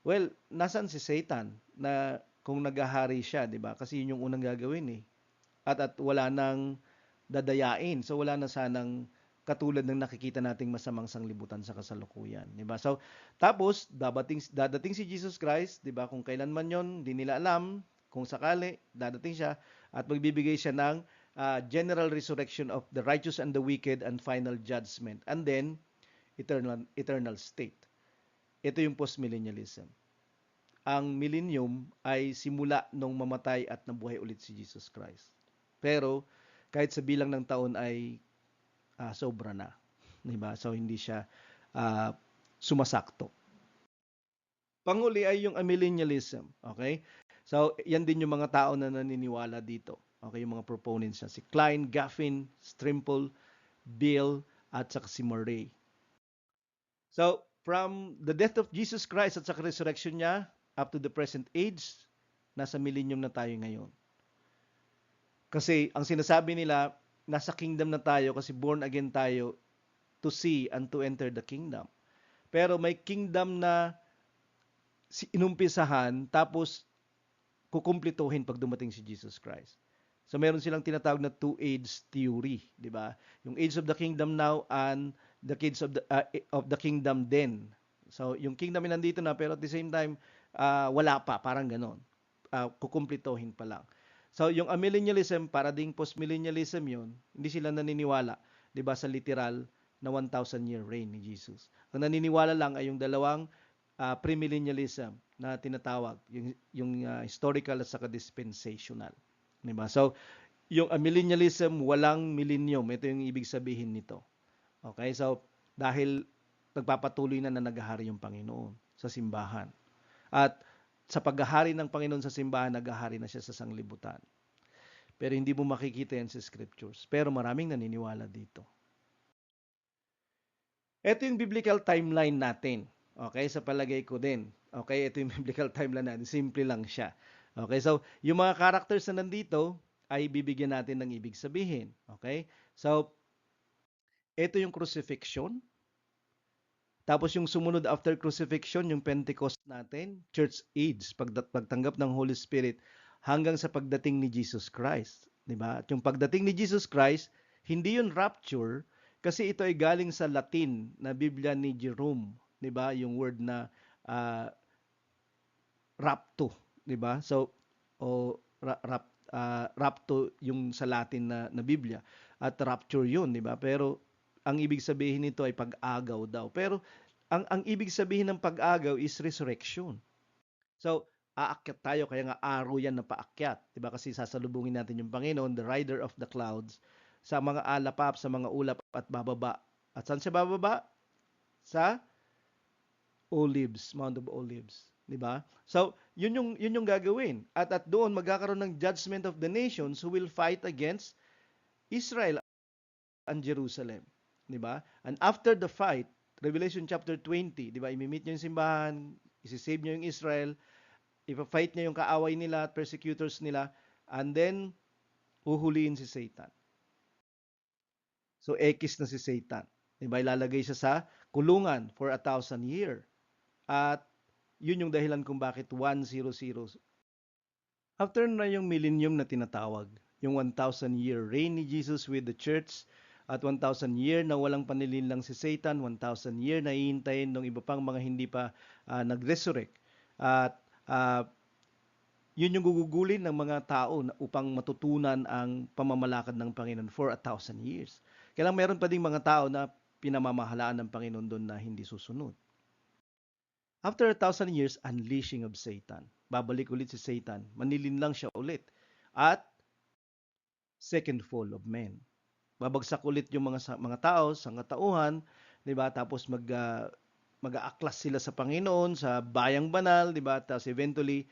Well, nasan si Satan na kung naghahari siya, di ba? Kasi yun yung unang gagawin eh. At wala nang dadayain. So wala na sanang katulad ng nakikita nating masamang sanglibutan sa kasalukuyan, di ba? So tapos dadating si Jesus Christ, di ba? Kung kailan man 'yon, hindi nila alam. Kung sakali dadating siya at magbibigay siya ng general resurrection of the righteous and the wicked and final judgment, and then eternal state. Ito yung postmillennialism. Ang millennium ay simula nung mamatay at nabuhay ulit si Jesus Christ. Pero kahit sa bilang ng taon ay sobra na, diba? So hindi siya sumasakto. Panghuli ay yung amillennialism, okay? So yan din yung mga tao na naniniwala dito. Okay, yung mga proponents niya, si Klein, Gaffin, Strimple, Bill, at saka si Murray. So from the death of Jesus Christ at saka resurrection niya up to the present age, nasa millennium na tayo ngayon. Kasi ang sinasabi nila, nasa kingdom na tayo kasi born again tayo to see and to enter the kingdom. Pero may kingdom na inumpisahan tapos kukumplituhin pag dumating si Jesus Christ. So meron silang tinatawag na two-age theory, di ba? Yung age of the kingdom now and the kids of the kingdom then. So yung kingdom ay nandito na pero at the same time wala pa, parang ganon. Kukumplituhin pa lang. So yung amillennialism, para ding postmillennialism yun, hindi sila naniniwala, 'di ba, sa literal na 1,000 year reign ni Jesus. Ang naniniwala lang ay yung dalawang premillennialism na tinatawag, yung historical at saka dispensational. 'Di ba? So yung amillennialism, walang millennium. Ito yung ibig sabihin nito. Okay? So dahil nagpapatuloy na naghahari yung Panginoon sa simbahan. At sa paghahari ng Panginoon sa simbahan, naghahari na siya sa sanglibutan. Pero hindi mo makikita yan sa scriptures. Pero maraming naniniwala dito. Ito yung biblical timeline natin. Okay, sa palagay ko din. Okay, ito yung biblical timeline natin. Simple lang siya. Okay, so yung mga characters na nandito ay bibigyan natin ng ibig sabihin. Okay, so ito yung crucifixion. Tapos yung sumunod after crucifixion, yung Pentecost natin, church age, pagtanggap ng Holy Spirit hanggang sa pagdating ni Jesus Christ, 'di ba? At yung pagdating ni Jesus Christ, hindi yun rapture kasi ito ay galing sa Latin na Biblia ni Jerome, 'di ba? Yung word na rapto, 'di ba? So rapto yung sa Latin na Biblia at rapture yun, 'di ba? Pero ang ibig sabihin nito ay pag-agaw daw. Pero ang ibig sabihin ng pag-agaw is resurrection. So, aakyat tayo, kaya nga araw yan na paakyat. Diba? Kasi sasalubungin natin yung Panginoon, the rider of the clouds, sa mga alapap, sa mga ulap at bababa. At saan siya bababa? Sa Olives, Mount of Olives. Diba? So, yun yung gagawin. At doon magkakaroon ng judgment of the nations who will fight against Israel and Jerusalem. 'Di ba? And after the fight, Revelation chapter 20, 'di ba? Imi-meet niya yung simbahan, isi-save niya yung Israel, ipa-fight niya yung kaaway nila at persecutors nila, and then uhuliin si Satan. So ekis na si Satan. 'Di ba? Ilalagay siya sa kulungan for 1,000 year. At yun yung dahilan kung bakit 100. After na yung millennium na tinatawag, yung 1,000 year reign ni Jesus with the church, at 1,000 year na walang panlilinlang si Satan, 1,000 year na hihintayin ng iba pang mga hindi pa nag-resurrect. At yun yung gugugulin ng mga tao upang matutunan ang pamamalakad ng Panginoon for 1,000 years. Kailang meron pa ding mga tao na pinamamahalaan ng Panginoon doon na hindi susunod. After 1,000 years, unleashing of Satan. Babalik ulit si Satan. Manilinlang siya ulit. At second fall of men. Babagsak ulit yung mga tao sa katauhan, 'di ba? Tapos mag-aaklas sila sa Panginoon, sa bayang banal, 'di ba? Tapos eventually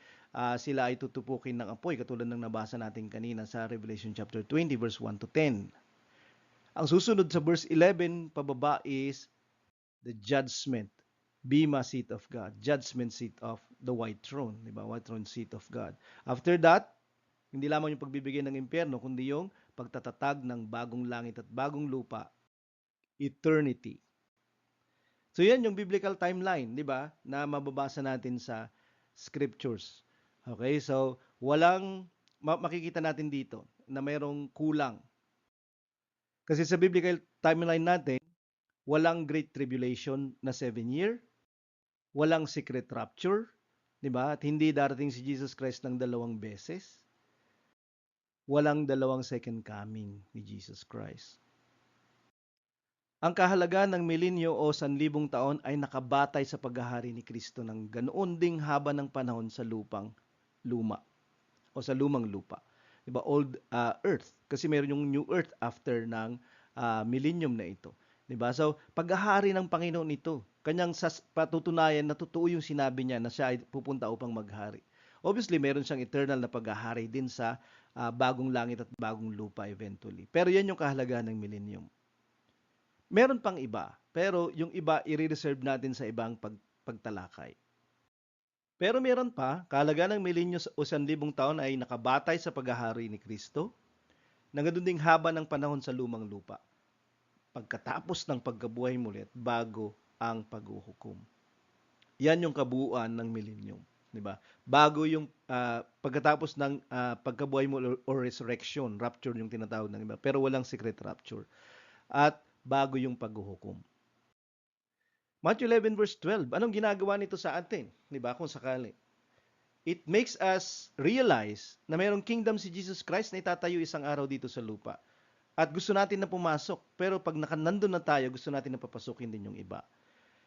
sila ay tutupukin ng apoy katulad ng nabasa natin kanina sa Revelation chapter 20 verse 1 to 10. Ang susunod sa verse 11 pababa is the judgment, Bema seat of God, judgment seat of the white throne, 'di ba? White throne seat of God. After that, hindi lamang yung pagbibigay ng impyerno, kundi yung pagtatatag ng bagong langit at bagong lupa, eternity. So yan yung biblical timeline, di ba? Na mababasa natin sa scriptures. Okay, so makikita natin dito na mayroong kulang. Kasi sa biblical timeline natin, walang great tribulation na 7 year, walang secret rapture, di ba? At hindi darating si Jesus Christ ng 2 beses. Walang dalawang second coming ni Jesus Christ. Ang kahalagaan ng milenyo o 1,000 taon ay nakabatay sa paghahari ni Kristo ng ganoon ding haba ng panahon sa lupang luma o sa lumang lupa. Diba? Old earth. Kasi meron yung new earth after ng millennium na ito. Diba? So, paghahari ng Panginoon ito. Kanyang patutunayan na totoo yung sinabi niya na siya ay pupunta upang maghari. Obviously, meron siyang eternal na paghahari din sa bagong langit at bagong lupa eventually. Pero yan yung kahalagahan ng millennium. Meron pang iba, pero yung iba i-reserve natin sa ibang pagtalakay. Pero meron pa, kahalagahan ng millennium o 1,000 taon ay nakabatay sa paghahari ni Kristo, na ganun ding haba ng panahon sa lumang lupa, pagkatapos ng pagkabuhay muli at bago ang paghuhukom. Yan yung kabuuan ng millennium. Diba? Bago yung pagkatapos ng pagkabuhay mo or resurrection, rapture yung tinatawag ng iba, pero walang secret rapture. At bago yung paghuhukom. Matthew 11 verse 12, anong ginagawa nito sa atin? Diba? Kung sakali. It makes us realize na mayroong kingdom si Jesus Christ na itatayo isang araw dito sa lupa. At gusto natin na pumasok, pero pag nandun na tayo, gusto natin na papasukin din yung iba.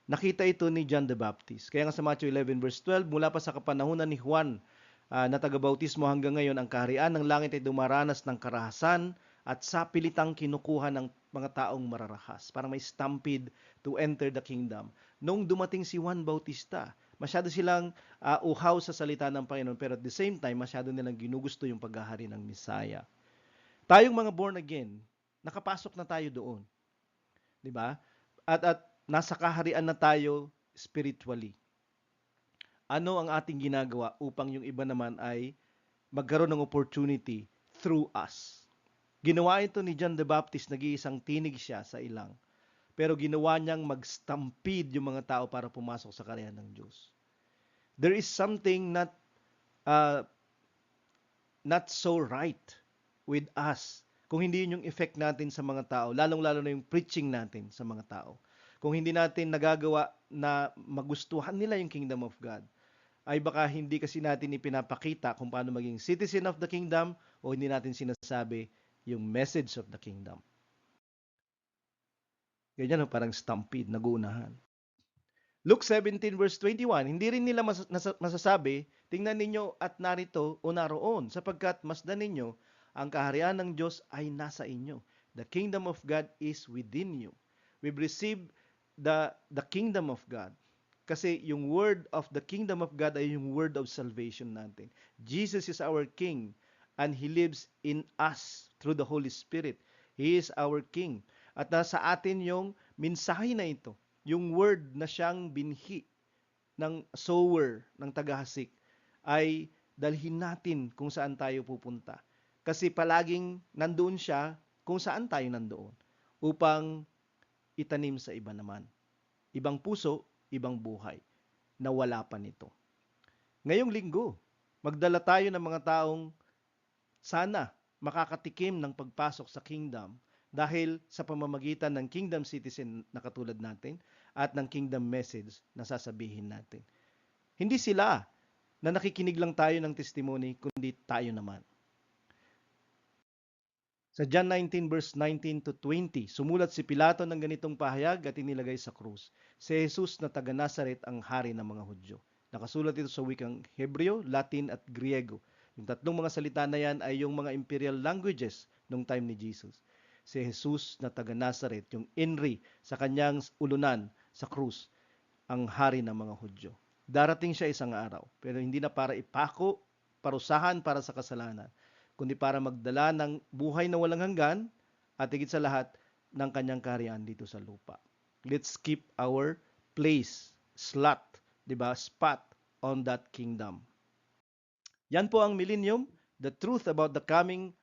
Nakita ito ni John the Baptist. Kaya nga sa Matthew 11 verse 12, mula pa sa kapanahunan ni Juan na taga-bautismo hanggang ngayon, ang kaharian ng langit ay dumaranas ng karahasan at sa pilitang kinukuha ng mga taong mararahas. Parang may stampede to enter the kingdom. Nung dumating si Juan Bautista, masyado silang uhaw sa salita ng Panginoon, pero at the same time, masyado nilang ginugusto yung paghahari ng Messiah. Tayong mga born again, nakapasok na tayo doon. 'Di ba? At nasa kaharian na tayo spiritually. Ano ang ating ginagawa upang yung iba naman ay magkaroon ng opportunity through us? Ginawa ito ni John the Baptist, nag-iisang tinig siya sa ilang. Pero ginawa niyang mag-stampede yung mga tao para pumasok sa kaharian ng Diyos. There is something not so right with us kung hindi yun yung effect natin sa mga tao, lalong-lalo na yung preaching natin sa mga tao. Kung hindi natin nagagawa na magustuhan nila yung kingdom of God, ay baka hindi kasi natin ipinapakita kung paano maging citizen of the kingdom o hindi natin sinasabi yung message of the kingdom. Ganyan, parang stampede, nag-uunahan. Luke 17 verse 21, hindi rin nila masasabi, tingnan ninyo at narito o naroon, sapagkat masdan ninyo, ang kaharian ng Diyos ay nasa inyo. The kingdom of God is within you. We've received the kingdom of God. Kasi yung word of the kingdom of God ay yung word of salvation natin. Jesus is our King and He lives in us through the Holy Spirit. He is our King. At nasa atin yung mensahe na ito, yung word na siyang binhi ng sower, ng tagahasik, ay dalhin natin kung saan tayo pupunta. Kasi palaging nandoon siya kung saan tayo nandoon upang itanim sa iba naman. Ibang puso, ibang buhay na wala pa nito. Ngayong linggo, magdala tayo ng mga taong sana makakatikim ng pagpasok sa kingdom dahil sa pamamagitan ng kingdom citizen na katulad natin at ng kingdom message na sasabihin natin. Hindi sila na nakikinig lang tayo ng testimony, kundi tayo naman. Sa John 19 verse 19 to 20, sumulat si Pilato ng ganitong pahayag at inilagay sa krus. Si Jesus na taga Nazaret ang hari ng mga Hudyo. Nakasulat ito sa wikang Hebreo, Latin at Griego. Yung tatlong mga salita na yan ay yung mga imperial languages nung time ni Jesus. Si Jesus na taga Nazaret, yung INRI sa kanyang ulunan sa krus, ang hari ng mga Hudyo. Darating siya isang araw, pero hindi na para ipako, parusahan para sa kasalanan, kundi para magdala ng buhay na walang hanggan at higit sa lahat ng kanyang kaharian dito sa lupa. Let's keep our place, spot on that kingdom. Yan po ang millennium, the truth about the coming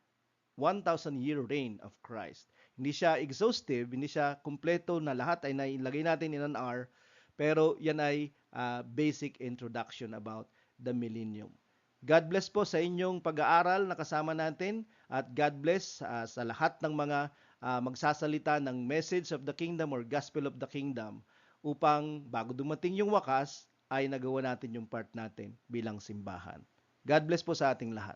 1,000-year reign of Christ. Hindi siya exhaustive, hindi siya kumpleto na lahat ay nailagay natin in an hour, pero yan ay basic introduction about the millennium. God bless po sa inyong pag-aaral na kasama natin at God bless sa lahat ng mga magsasalita ng message of the kingdom or gospel of the kingdom upang bago dumating yung wakas ay nagawa natin yung part natin bilang simbahan. God bless po sa ating lahat.